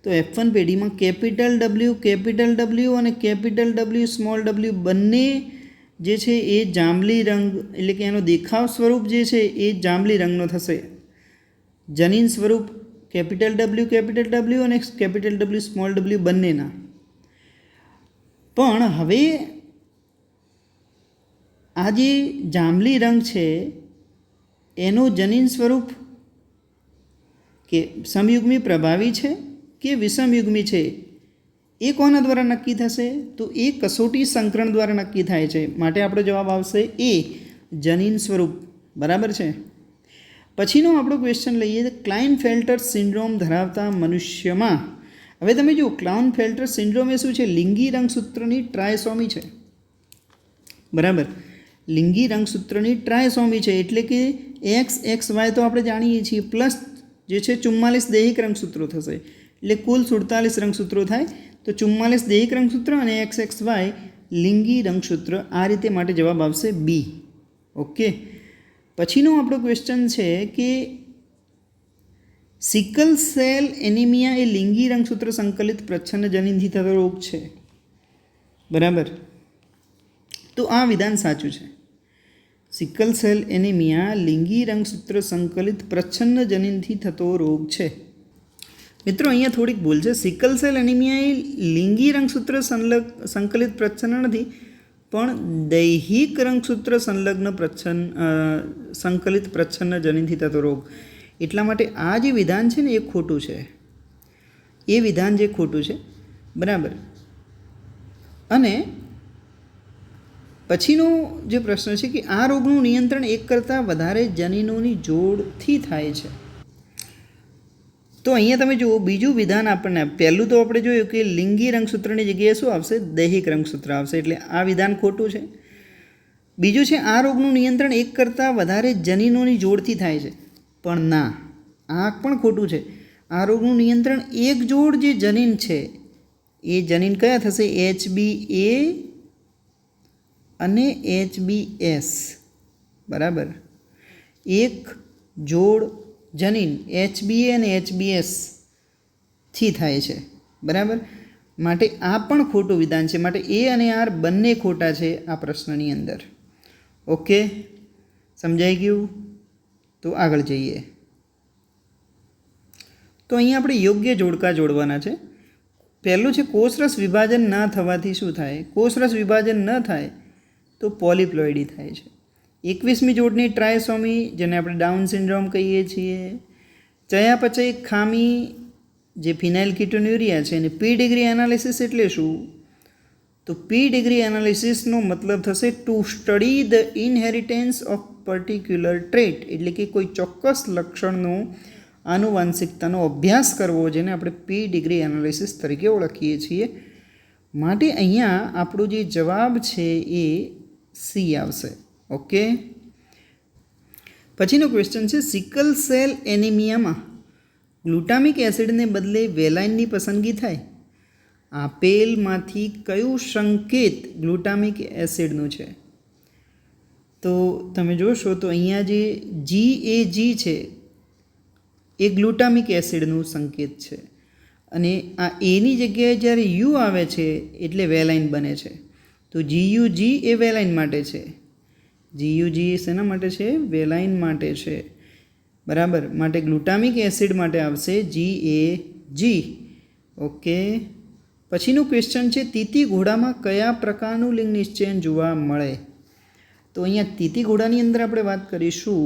તો F1 પેઢીમાં કેપિટલ W અને કેપિટલ W સ્મોલ w બંને જે છે એ જાંબલી રંગ, એટલે કે એનો દેખાવ સ્વરૂપ જે છે એ જાંબલી રંગનો થશે. જનીન સ્વરૂપ કેપિટલ W અને કેપિટલ W સ્મોલ w બંનેના. પણ હવે આ જે જાંબલી રંગ છે એનું જનીન સ્વરૂપ કે સમયુગ્મી પ્રભાવી છે કે વિષમયુગ્મી છે એ કોના દ્વારા નક્કી થશે? તો એ કસોટી સંકરણ દ્વારા નક્કી થાય છે. માટે આપણો જવાબ આવશે એ, જનીન સ્વરૂપ. બરાબર છે. પછીનો આપણો ક્વેશ્ચન લઈએ, ક્લાઇનફેલ્ટર સિન્ડ્રોમ ધરાવતા મનુષ્યમાં હવે તમે જુઓ ક્લાઉન-ફેલ્ટર સિન્ડ્રોમ એ શું છે? લિંગી રંગસૂત્રની ટ્રાયસોમી છે, બરાબર. લિંગી રંગસૂત્રની ટ્રાયસોમી છે એટલે કે XXY તો આપણે જાણીએ છીએ, પ્લસ જે છે 44 દૈહિક રંગસૂત્રો થશે, એટલે કુલ 47 રંગસૂત્રો થાય. તો 44 દૈહિક રંગસૂત્ર અને XXY લિંગી રંગસૂત્ર. આ રીતે માટે જવાબ આવશે બી. ઓકે. પછીનો આપણો ક્વેશ્ચન છે કે સિકલ સેલ એનિમિયા એ લિંગી રંગસૂત્ર સંકલિત પ્રચ્છન્ન જનીનથી થતો રોગ છે, બરાબર. તો આ વિધાન સાચું છે. સિકલ સેલ એનિમિયા લિંગી રંગસૂત્ર સંકલિત પ્રચ્છન્ન જનીનથી થતો રોગ છે. મિત્રો અહીંયા થોડીક ભૂલ છે. સિકલ સેલ એનિમિયા એ લિંગી રંગસૂત્ર સંકલિત પ્રચ્છન્ન નથી, પણ દૈહિક રંગસૂત્ર સંલગ્ન સંકલિત પ્રચ્છન્ન જનીનથી થતો રોગ. એટલા માટે આ જે વિધાન છે ને એ ખોટું છે, એ વિધાન જે ખોટું છે, બરાબર. અને પછીનો જે પ્રશ્ન છે કે આ રોગનું નિયંત્રણ એક કરતાં વધારે જનીનોની જોડથી થાય છે. તો અહીંયા તમે જુઓ બીજું વિધાન આપણને, પહેલું તો આપણે જોયું કે લિંગી રંગસૂત્રની જગ્યાએ શું આવશે? દૈહિક રંગસૂત્ર આવશે, એટલે આ વિધાન ખોટું છે. બીજું છે આ રોગનું નિયંત્રણ એક કરતાં વધારે જનીનોની જોડથી થાય છે, પણ ના, આ પણ ખોટું છે. આ રોગનું નિયંત્રણ એક જોડ જે જનીન છે એ જનીન કયા થશે? HBA અને HBS, બરાબર. એક જોડ જનીન HBA અને HBS થી થાય છે, બરાબર. માટે આ પણ ખોટું વિધાન છે. માટે A અને R બંને ખોટા છે આ પ્રશ્નની અંદર. ઓકે, સમજાઈ ગયું? તો આગળ જઈએ. તો અહીંયા આપણે યોગ્ય જોડકા જોડવાના છે. પહેલું છે કોષરસ વિભાજન ન થવાથી શું થાય? કોષરસ વિભાજન ન થાય તો પોલિપ્લોઇડી થાય છે. 21મી જોડની ટ્રાયસોમી, જેને આપણે ડાઉન સિન્ડ્રોમ કહીએ છીએ. ચયાપચય ખામી જે ફિનાઇલકીટોન્યુરિયા છે, અને P ડિગ્રી એનાલિસિસ એટલે શું? તો P ડિગ્રી એનાલિસિસનો મતલબ થશે to study the inheritance of particular trait, એટલે કે કોઈ ચોક્કસ લક્ષણનો આનુવાંશિકતાનો અભ્યાસ કરવો, જેને આપણે P ડિગ્રી એનાલિસિસ તરીકે ઓળખીએ છીએ. માટે અહીંયા આપણો જે જવાબ છે એ સી આવશે. ઓકે. પછીનો ક્વેશ્ચન છે સિકલ સેલ એનિમિયામાં ગ્લુટામિક એસિડને બદલે વેલાઇનની પસંદગી થાય. આપેલમાંથી કયું સંકેત ગ્લુટામિક એસિડનું છે? તો તમે જોશો તો અહીંયા જે GAG છે એ ગ્લુટામિક એસિડનું સંકેત છે, અને આ એની જગ્યાએ જ્યારે યુ આવે છે એટલે વેલાઇન બને છે. તો GUG એ વેલાઇન માટે છે. GUG શેના માટે છે? વેલાઇન માટે છે, બરાબર. માટે ગ્લુટામિક એસિડ માટે આવશે GAG. ઓકે. પછીનું ક્વેશ્ચન છે તીતી ઘોડામાં કયા પ્રકારનું લિંગ નિશ્ચયન જોવા મળે? તો અહીંયા તીતી ઘોડાની અંદર આપણે વાત કરીશું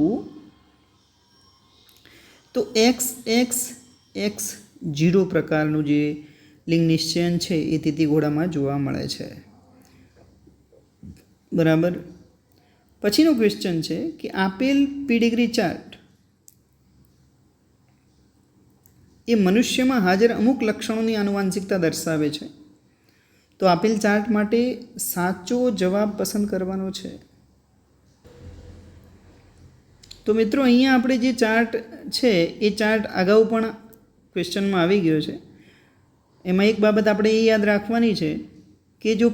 તો XX0 પ્રકારનું જે લિંગ નિશ્ચયન છે એ તીતી ઘોડામાં જોવા મળે છે, બરાબર. પછીનો ક્વેશ્ચન છે કે આપેલ પીડિગ્રી ચાર્ટ એ મનુષ્યમાં હાજર અમુક લક્ષણોની આનુવાંશિકતા દર્શાવે છે. તો આપેલ ચાર્ટ માટે સાચો જવાબ પસંદ કરવાનો છે. તો મિત્રો અહીંયા આપણે જે ચાર્ટ છે એ ચાર્ટ અગાઉ પણ ક્વેશ્ચનમાં આવી ગયો છે. એમાં એક બાબત આપણે એ યાદ રાખવાની છે કે જો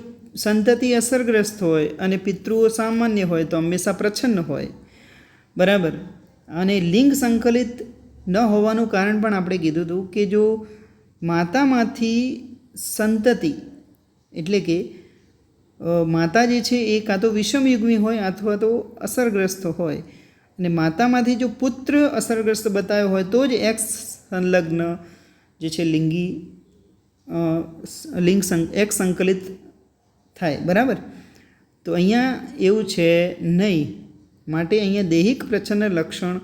સંતતિ અસરગ્રસ્ત હોય અને પિતૃઓ સામાન્ય હોય તો હંમેશા પ્રચ્છન્ન હોય, બરાબર. અને લિંગ સંકલિત ન હોવાનું કારણ પણ આપણે કીધું હતું કે જો માતામાંથી સંતતિ એટલે કે માતા જે છે એ કાં તો વિષમયુગ્મી હોય અથવા તો અસરગ્રસ્ત હોય, અને માતામાંથી જો પુત્ર અસરગ્રસ્ત બતાવ્યો હોય તો જ એક્સ સંલગ્ન જે છે એક્સ સંકલિત થાય, બરાબર. તો અહીંયા એવું છે નહીં. માટે અહીંયા દૈહિક પ્રચ્છન્ન લક્ષણ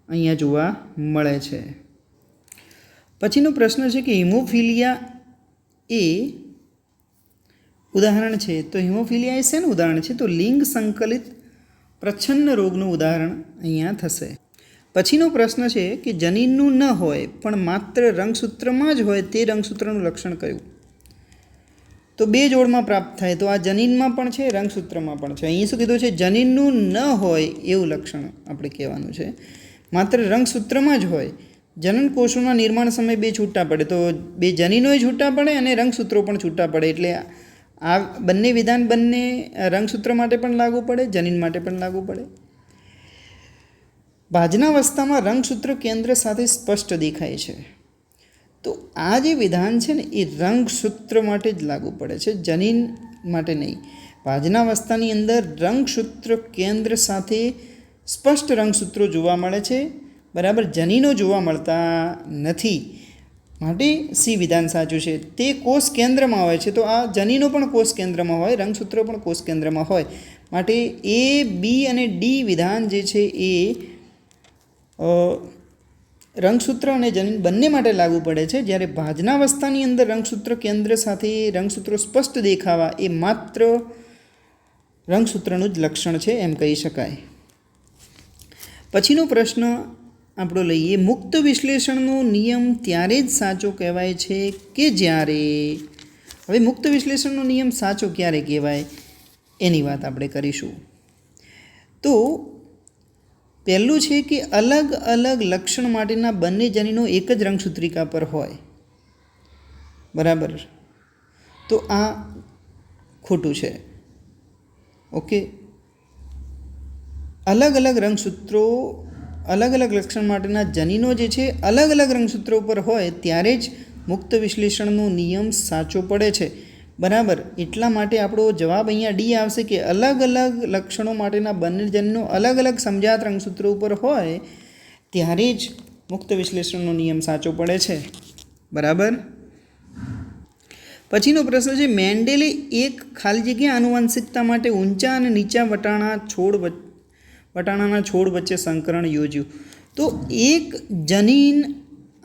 અહીંયા જોવા મળે છે. પછીનો પ્રશ્ન છે કે હિમોફિલિયા એ ઉદાહરણ છે. તો હિમોફિલિયા એ શેનું ઉદાહરણ છે? તો લિંગ સંકલિત પ્રચ્છન્ન રોગનું ઉદાહરણ અહીંયા થશે. પછીનો પ્રશ્ન છે કે જનીનનું ન હોય પણ માત્ર રંગસૂત્રમાં જ હોય તે રંગસૂત્રનું લક્ષણ કયું? તો બે જોડમાં પ્રાપ્ત થાય. તો આ જનીનમાં પણ છે, રંગસૂત્રમાં પણ છે. અહીં શું કીધું છે? જનીનનું ન હોય એવું લક્ષણ આપણે કહેવાનું છે. માત્ર રંગસૂત્રમાં જ હોય. જનન કોષોના નિર્માણ સમયે બે છૂટા પડે, તો બે જનીનોય છૂટા પડે અને રંગસૂત્રો પણ છૂટા પડે. એટલે આ બંને વિધાન બંને રંગસૂત્ર માટે પણ લાગુ પડે, જનીન માટે પણ લાગુ પડે. ભાજનાવસ્થામાં રંગસૂત્ર કેન્દ્ર સાથે સ્પષ્ટ દેખાય છે. તો આ જે વિધાન છે ને એ રંગસૂત્ર માટે જ લાગુ પડે છે, જનીન માટે નહીં. ભાજનાવસ્થાની અંદર રંગસૂત્ર કેન્દ્ર સાથે સ્પષ્ટ રંગસૂત્રો જોવા મળે છે, બરાબર. જનીનો જોવા મળતા નથી. માટે સી વિધાન સાચું છે. તે કોષ કેન્દ્રમાં હોય છે, તો આ જનીનો પણ કોષ કેન્દ્રમાં હોય, રંગસૂત્રો પણ કોષ કેન્દ્રમાં હોય. માટે એ, બી અને ડી વિધાન જે છે એ રંગસૂત્ર અને જનીન બંને માટે લાગુ પડે છે. જ્યારે ભાજનાવસ્થાની અંદર રંગસૂત્ર કેન્દ્ર સાથે રંગસૂત્રો સ્પષ્ટ દેખાવા એ માત્ર રંગસૂત્રનું જ લક્ષણ છે એમ કહી શકાય. પછીનો પ્રશ્ન આપણો લઈએ. મુક્ત વિશ્લેષણનો નિયમ ત્યારે જ સાચો કહેવાય છે કે જ્યારે, હવે મુક્ત વિશ્લેષણનો નિયમ સાચો ક્યારે કહેવાય એની વાત આપણે કરીશું. તો પહેલું છે કે અલગ અલગ લક્ષણ માટેના બંને જનીનો એક જ રંગસૂત્રિકા પર હોય, બરાબર. તો આ ખોટું છે. ઓકે, અલગ અલગ રંગસૂત્રો, અલગ અલગ લક્ષણ માટેના જનીનો જે છે અલગ અલગ રંગસૂત્રો પર હોય ત્યારે જ મુક્ત વિશ્લેષણનો નિયમ સાચો પડે છે, બરાબર. એટલા માટે આપણો જવાબ અહીંયા ડી આવશે કે અલગ અલગ લક્ષણો માટેના બંને જનીનો અલગ અલગ સમજાત રંગસૂત્રો ઉપર હોય ત્યારે જ મુક્ત વિશ્લેષણનો નિયમ સાચો પડે છે, બરાબર. પછીનો પ્રશ્ન છે. મેન્ડેલે એક ખાલી જગ્યા આનુવંશિકતા માટે ઊંચા અને નીચા વટાણાના છોડ વચ્ચે સંકરણ યોજ્યું. તો એક જનીન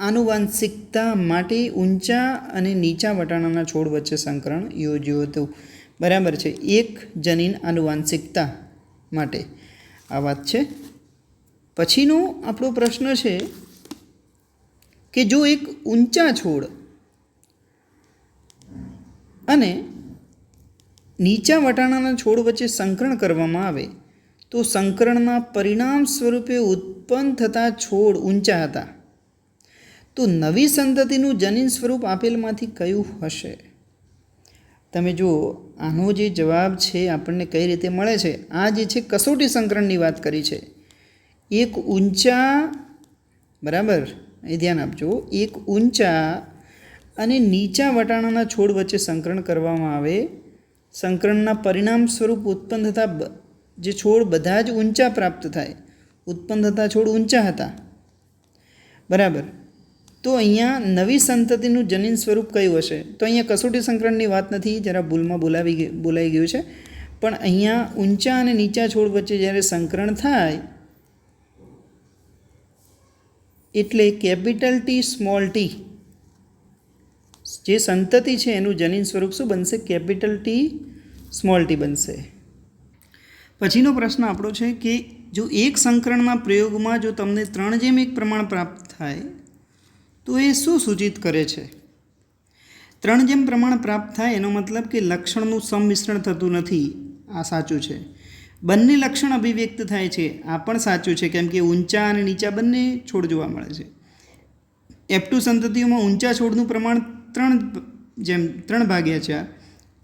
આનુવંશિકતા માટે ઊંચા અને નીચા વટાણાના છોડ વચ્ચે સંકરણ યોજ્યું હતું, બરાબર છે. એક જનીન આનુવંશિકતા માટે આ વાત છે. પછીનો આપણો પ્રશ્ન છે કે જો એક ઊંચા છોડ અને નીચા વટાણાના છોડ વચ્ચે સંકરણ કરવામાં આવે તો સંકરણના પરિણામ સ્વરૂપે ઉત્પન્ન થતા છોડ ઊંચા હતા, તો નવી સંતતિનું જનીન સ્વરૂપ આપેલમાંથી કયું હશે? તમે જુઓ, આનો જે જવાબ છે આપણને કઈ રીતે મળે છે. આ જે છે કસોટી સંકરણની વાત કરી છે. એક ઊંચા, બરાબર, એ ધ્યાન આપજો, એક ઊંચા અને નીચા વટાણાના છોડ વચ્ચે સંકરણ કરવામાં આવે, સંકરણના પરિણામ સ્વરૂપ ઉત્પન્ન થતા જે છોડ બધા જ ઊંચા પ્રાપ્ત થાય, ઉત્પન્ન થતા છોડ ઊંચા હતા, બરાબર. તો અહીંયા નવી સંતતિનું જનીન સ્વરૂપ કયું હશે? તો અહીંયા કસોટી સંકરણની વાત નથી, જરા ભૂલમાં બોલાઈ ગયું છે. પણ અહીંયા ઊંચા અને નીચા છોડ વચ્ચે જ્યારે સંકરણ થાય એટલે કેપિટલ ટી સ્મોલ ટી જે સંતતિ છે એનું જનીન સ્વરૂપ શું બનશે? કેપિટલ ટી સ્મોલ ટી બનશે. પછીનો પ્રશ્ન આપણો છે કે જો એક સંકરણના પ્રયોગમાં જો તમને 3:1 પ્રમાણ પ્રાપ્ત થાય તો એ શું સૂચિત કરે છે? 3 પ્રમાણ પ્રાપ્ત થાય એનો મતલબ કે લક્ષણનું સંમિશ્રણ થતું નથી, આ સાચું છે. બંને લક્ષણ અભિવ્યક્ત થાય છે, આ પણ સાચું છે, કેમ કે ઊંચા અને નીચા બંને છોડ જોવા મળે છે. F2 સંતતિઓમાં ઊંચા છોડનું પ્રમાણ 3/4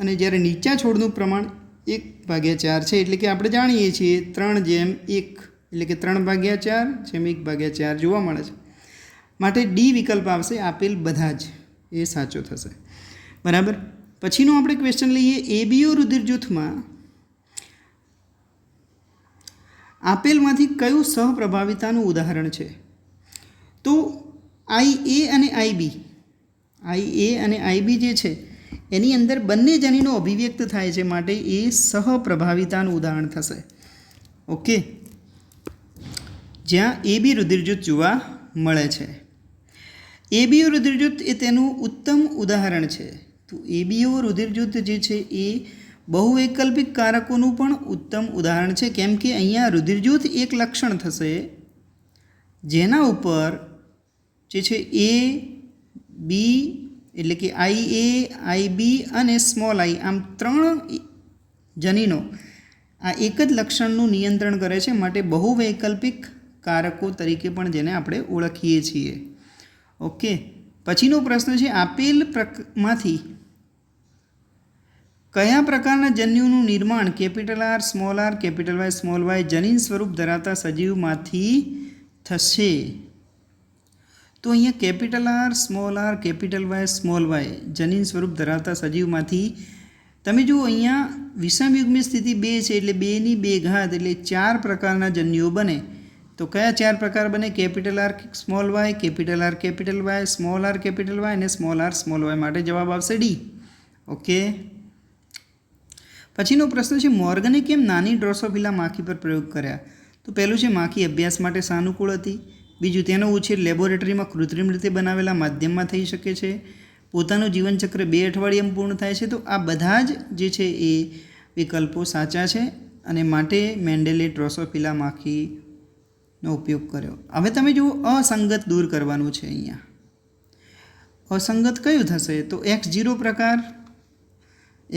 અને જ્યારે નીચા છોડનું પ્રમાણ 1/4 છે. એટલે કે આપણે જાણીએ છીએ 3:1 એટલે કે 3/4/1/4 જોવા મળે છે. માટે ડી વિકલ્પ આવશે, આપેલ બધા જ, એ સાચો થશે, બરાબર. પછીનો આપણે ક્વેશ્ચન લઈએ. એબીઓ રુધિર જૂથમાં આપેલમાંથી કયું સહપ્રભાવિતાનું ઉદાહરણ છે? તો IA અને IB જે છે એની અંદર બંને જનીનો અભિવ્યક્ત થાય છે, માટે એ સહપ્રભાવિતાનું ઉદાહરણ થશે. ઓકે, જ્યાં AB રુધિરજૂથ જોવા મળે છે. એબીઓ રુધિરજૂથ એ તેનું ઉત્તમ ઉદાહરણ છે. તો એબીઓ રુધિરજૂથ જે છે એ બહુવૈકલ્પિક કારકોનું પણ ઉત્તમ ઉદાહરણ છે, કેમ કે અહીંયા રુધિરજૂથ એક લક્ષણ થશે જેના ઉપર જે છે એ બી એટલે કે IAIB અને સ્મોલ આઈ આમ 3 જનીનો આ એક જ લક્ષણનું નિયંત્રણ કરે છે, માટે બહુવૈકલ્પિક કારકો તરીકે પણ જેને આપણે ઓળખીએ છીએ. ઓકે, પછીનો પ્રશ્ન છે આપેલ માંથી કયા પ્રકારના જન્યુનું નિર્માણ R, R, Y, જનીન સ્વરૂપ ધરાવતા સજીવમાંથી થશે? તો અહીંયા R, Y, જનીન સ્વરૂપ ધરાવતા સજીવમાંથી તમે જુઓ અહીંયા વિષમયુગ્મી સ્થિતિ 2 છે એટલે 2 ની 2 ઘાત એટલે 4 પ્રકારના જન્યુઓ બને. તો કયા 4 પ્રકાર બને? R, Y, અને R, Y માટે જવાબ આવશે ડી. ઓકે, પછીનો પ્રશ્ન છે મોર્ગને કેમ નાની ડ્રોસોફિલા માખી પર પ્રયોગ કર્યા? તો પહેલું છે માખી અભ્યાસ માટે સાનુકૂળ હતી. બીજું, તેનો ઉછેર લેબોરેટરીમાં કૃત્રિમ રીતે બનાવેલા માધ્યમમાં થઈ શકે છે. પોતાનું જીવનચક્ર 2 અઠવાડિયામાં પૂર્ણ થાય છે. તો આ બધા જ જે છે એ વિકલ્પો સાચા છે અને માટે મેન્ડેલે ડ્રોસોફિલા માખીનો ઉપયોગ કર્યો. હવે તમે જુઓ અસંગત દૂર કરવાનું છે. અહીંયા અસંગત કયું થશે? તો X0 પ્રકાર,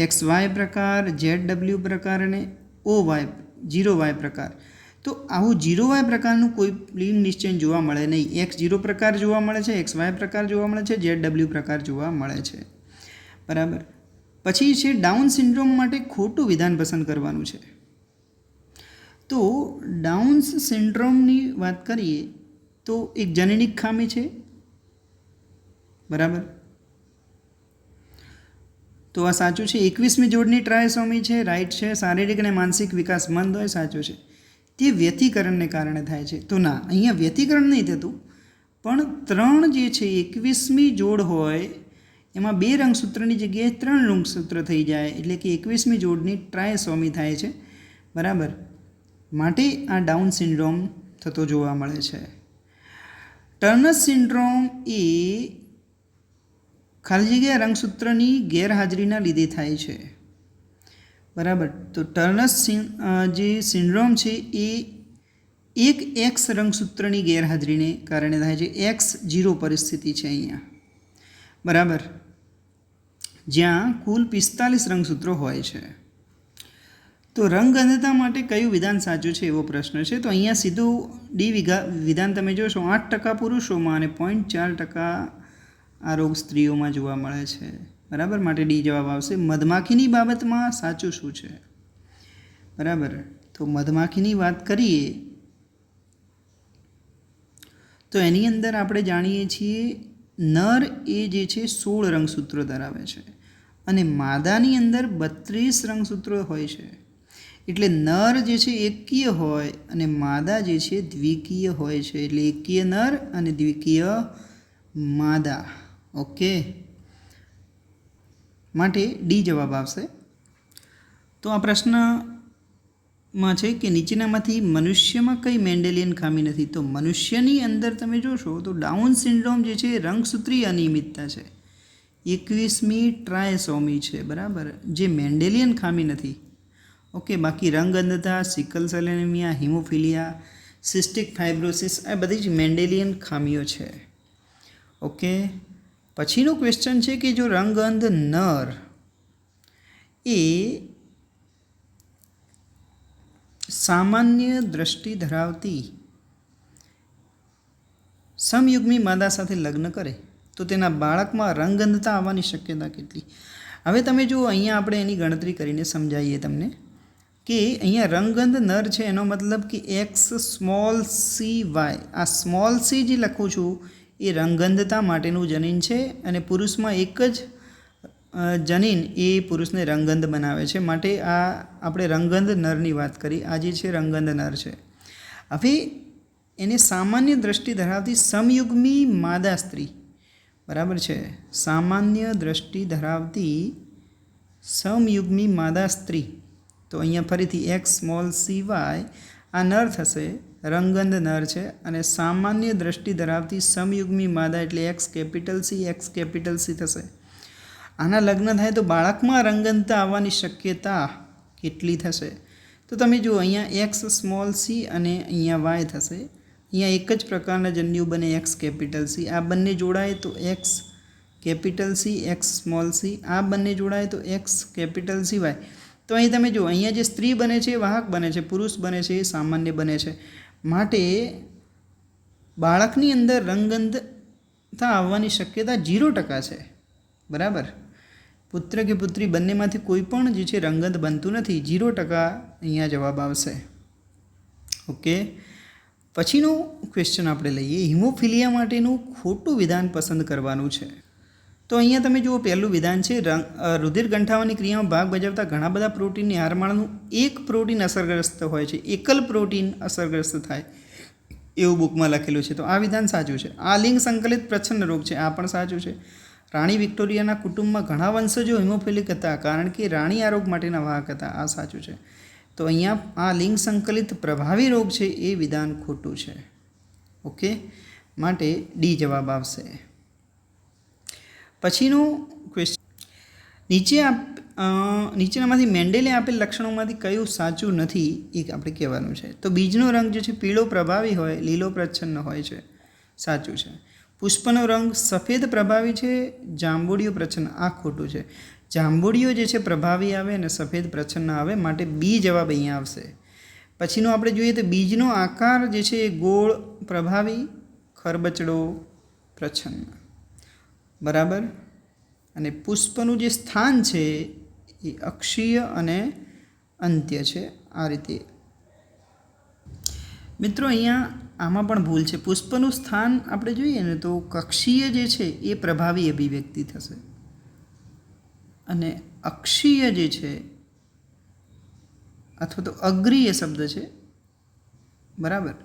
XY પ્રકાર, ZW પ્રકાર અને OY 0Y પ્રકાર. તો આવું 0Y પ્રકારનું કોઈ લિંગ નિશ્ચય જોવા મળે નહીં. X0 પ્રકાર જોવા મળે છે, XY પ્રકાર જોવા મળે છે, ZW પ્રકાર જોવા મળે છે. બરાબર. પછી છે ડાઉન સિન્ડ્રોમ માટે ખોટું વિધાન પસંદ કરવાનું છે. તો ડાઉન્સ સિન્ડ્રોમની વાત કરીએ તો એક જનનિક ખામી છે. બરાબર, તો આ સાચું છે. 21મી જોડની ટ્રાયસોમી છે, રાઈટ છે. શારીરિક અને માનસિક વિકાસ મંદ હોય, સાચું છે. તે વ્યતિકરણને કારણે થાય છે. તો ના, અહીંયા વ્યતિકરણ નહીં થતું, પણ 3 જે છે 21મી જોડ હોય એમાં 2 રંગસૂત્રની જગ્યાએ 3 રંગસૂત્ર થઈ જાય એટલે કે 21મી જોડની ટ્રાયસોમી થાય છે. બરાબર, માટે આ ડાઉન સિન્ડ્રોમ થતો જોવા મળે છે. ટર્નર સિન્ડ્રોમ એ ખાલી જગ્યા રંગસૂત્રની ગેરહાજરીના લીધે થાય છે. બરાબર, તો ટર્નર જે સિન્ડ્રોમ છે એ એક X રંગસૂત્રની ગેરહાજરીને કારણે થાય છે. X0 પરિસ્થિતિ છે અહીંયા. બરાબર, જ્યાં કુલ 45 રંગસૂત્રો હોય છે. તો રંગ અંધતા માટે કયું વિધાન સાચું છે એવો પ્રશ્ન છે. તો અહીંયા સીધું ડી વિધાન તમે જોશો. 8% પુરુષોમાં અને 0.4% આ રોગ સ્ત્રીઓમાં જોવા મળે છે. બરાબર, માટે ડી જવાબ આવશે. મધમાખીની બાબતમાં સાચું શું છે? બરાબર, તો મધમાખીની વાત કરીએ તો એની અંદર આપણે જાણીએ છીએ નર એ જે છે 16 રંગસૂત્રો ધરાવે છે અને માદાની અંદર 32 રંગસૂત્રો હોય છે. એટલે નર જે છે એકકીય હોય અને માદા જે છે દ્વિકીય હોય છે. એટલે એકકીય નર અને દ્વિકીય માદા. ઓકે, માટે ડી જવાબ આવશે. તો આ પ્રશ્નમાં છે કે નીચેનામાંથી મનુષ્યમાં કઈ મેન્ડેલિયન ખામી નથી? તો મનુષ્યની અંદર તમે જોશો તો ડાઉન સિન્ડ્રોમ જે છે રંગસૂત્રીય અનિયમિતતા છે, 21મી ટ્રાયસોમી છે. બરાબર, જે મેન્ડેલિયન ખામી નથી. ઓકે, બાકી રંગ અંધતા, sickle cell anaemia, haemophilia, cystic fibrosis આ બધી જ મેન્ડેલિયન ખામીઓ છે. ઓકે, પછીનો ક્વેશ્ચન છે કે જો રંગઅંધ નર એ સામાન્ય દ્રષ્ટિ ધરાવતી સમયુગ્મી માદા સાથે લગ્ન કરે તો તેના બાળકમાં રંગઅંધતા આવવાની શક્યતા કેટલી? હવે તમે જુઓ, અહીંયા આપણે એની ગણતરી કરીને સમજાવીએ તમને કે અહીંયા રંગઅંધ નર છે એનો મતલબ કે XCY. આ સ્મોલ સી જે લખું છું એ રંગઅંધતા માટેનું જનીન છે અને પુરુષમાં એક જ જનીન એ પુરુષને રંગઅંધ બનાવે છે. માટે આ આપણે રંગઅંધ નરની વાત કરી. આ જે છે રંગઅંધ નર છે. હવે એને સામાન્ય દ્રષ્ટિ ધરાવતી સમયુગ્મી માદા સ્ત્રી, બરાબર છે, સામાન્ય દ્રષ્ટિ ધરાવતી સમયુગ્મી માદા સ્ત્રી. તો અહીંયા ફરીથી XCY આ નર થશે, રંગઅંધ નર છે અને સામાન્ય દ્રષ્ટિ ધરાવતી સમયુગ્મી માદા એટલે XC થશે. આના લગ્ન થાય તો બાળકમાં રંગઅંધતા આવવાની શક્યતા કેટલી થશે? તો તમે જુઓ, અહીંયા XC અને અહીંયા Y થશે અહીંયા એક જ પ્રકારના જન્યુ બને એક્સ કેપિટલ સી, આ બંને જોડાય તો x capital C x small C, આ બંને જોડાય તો એક્સ કેપિટલ સી વાય. તો અહીં તમે જુઓ, અહીંયા જે સ્ત્રી બને છે એ વાહક બને છે, પુરુષ બને છે એ સામાન્ય બને છે. માટે બાળકની અંદર રંગગંધતા આવવાની શક્યતા 0% છે. બરાબર, પુત્ર કે પુત્રી બંનેમાંથી કોઈ પણ જે છે રંગગંધ બનતું નથી. 0% અહીંયા જવાબ આવશે. ઓકે, પછીનો ક્વેશ્ચન આપણે લઈએ. હિમોફિલિયા માટેનું ખોટું વિધાન પસંદ કરવાનું છે. તો અહીંયા તમે જુઓ, પહેલું વિધાન છે રુધિર ગંઠાવાની ક્રિયામાં ભાગ ભજવતા ઘણા બધા પ્રોટીનની હારમાળાનું એક પ્રોટીન અસરગ્રસ્ત હોય છે, એકલ પ્રોટીન અસરગ્રસ્ત થાય એવું બુકમાં લખેલું છે. તો આ વિધાન સાચું છે. આ લિંગ સંકલિત પ્રચ્છન્ન રોગ છે, આ પણ સાચું છે. રાણી વિક્ટોરિયાના કુટુંબમાં ઘણા વંશજો હિમોફિલિક હતા કારણ કે રાણી આ રોગ માટેના વાહક હતા, આ સાચું છે. તો અહીંયા આ લિંગ સંકલિત પ્રભાવી રોગ છે એ વિધાન ખોટું છે. ઓકે, માટે ડી જવાબ આવશે. પછીનો ક્વેશ્ચન, નીચેનામાંથી મેન્ડેલે આપેલ લક્ષણોમાંથી કયું સાચું નથી એ આપણે કહેવાનું છે. તો બીજનો રંગ જે છે પીળો પ્રભાવી હોય, લીલો પ્રચ્છન્ન હોય છે, સાચું છે. પુષ્પનો રંગ સફેદ પ્રભાવી છે, જાંબુડિયો પ્રચ્છન્ન, આ ખોટું છે. જાંબુડિયો જે છે પ્રભાવી આવે અને સફેદ પ્રચ્છન્ન આવે, માટે બી જવાબ અહીંયા આવશે. પછીનો આપણે જોઈએ તો બીજનો આકાર જે છે એ ગોળ પ્રભાવી, ખરબચડો પ્રચ્છન્ન. બરાબર, અને પુષ્પનું જે સ્થાન છે એ અક્ષીય અને અંત્ય છે. આ રીતે મિત્રો અહીંયા આમાં પણ ભૂલ છે. પુષ્પનું સ્થાન આપણે જોઈએ ને તો કક્ષીય જે છે એ પ્રભાવી અભિવ્યક્તિ થશે અને અક્ષીય જે છે અથવા તો અગ્રીય શબ્દ છે, બરાબર,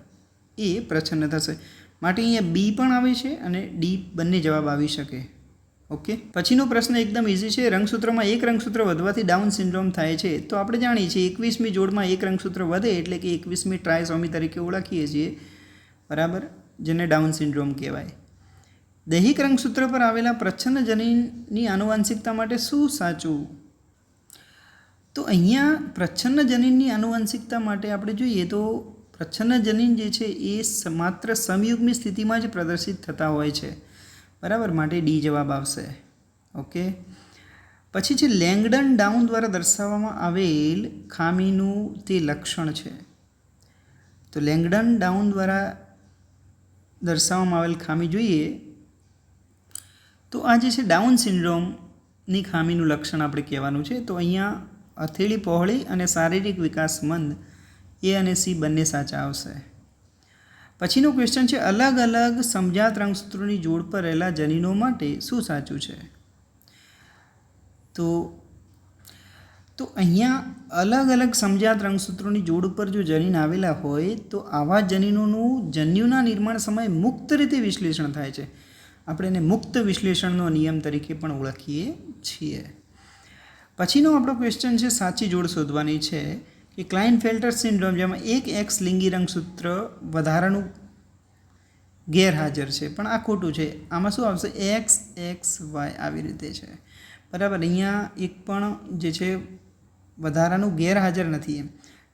એ પ્રચ્છન્ન થશે. માટે અહીંયા બી પણ આવે છે અને ડી બંને જવાબ આવી શકે. ઓકે, પછીનો પ્રશ્ન એકદમ ઇઝી છે. રંગસૂત્રમાં એક રંગસૂત્ર વધવાથી ડાઉન સિન્ડ્રોમ થાય છે. તો આપણે જાણીએ છીએ 21મી જોડમાં એક રંગસૂત્ર વધે એટલે કે 21મી ટ્રાયસોમી તરીકે ઓળખીએ છીએ, બરાબર, જેને ડાઉન સિન્ડ્રોમ કહેવાય. દૈહિક રંગસૂત્ર પર આવેલા પ્રચ્છન્ન જનીનની આનુવંશિકતા માટે શું સાચું? તો અહીંયા પ્રચ્છન્ન જનીનની આનુવંશિકતા માટે આપણે જોઈએ તો પ્રચ્છન્ન જનીન જે છે એ માત્ર સમયુગ્મી સ્થિતિમાં જ પ્રદર્શિત થતા હોય છે, બરાબર, માટે ડી જવાબ આવશે. ઓકે, પછી છે લેંગડન ડાઉન દ્વારા દર્શાવવામાં આવેલ ખામીનું તે લક્ષણ છે. તો લેંગડન ડાઉન દ્વારા દર્શાવવામાં આવેલ ખામી જોઈએ તો આ જે છે ડાઉન સિન્ડ્રોમની ખામીનું લક્ષણ આપણે કહેવાનું છે. તો અહીંયા હથેળી પહોળી અને શારીરિક વિકાસ મંદ, એ અને સી બંને સાચા આવશે. પછીનો ક્વેશ્ચન છે અલગ અલગ સમજાત રંગસૂત્રોની જોડ પર રહેલા જનીનો માટે શું સાચું છે? તો અહીંયા અલગ અલગ સમજાત રંગસૂત્રોની જોડ ઉપર જો જનીન આવેલા હોય તો આવા જનીનોનું જન્યુના નિર્માણ સમયે મુક્ત રીતે વિશ્લેષણ થાય છે. આપણે એને મુક્ત વિશ્લેષણનો નિયમ તરીકે પણ ઓળખીએ છીએ. પછીનો આપણો ક્વેશ્ચન છે સાચી જોડ શોધવાની છે કે ક્લાઇનફેલ્ટર સિન્ડ્રોમ જેમાં એક એક્સ લિંગી રંગસૂત્ર વધારાનું ગેરહાજર છે, પણ આ ખોટું છે. આમાં શું આવશે? એક્સ એક્સ વાય આવી રીતે છે, બરાબર. અહીંયા એક પણ જે છે વધારાનું ગેરહાજર નથી. એમ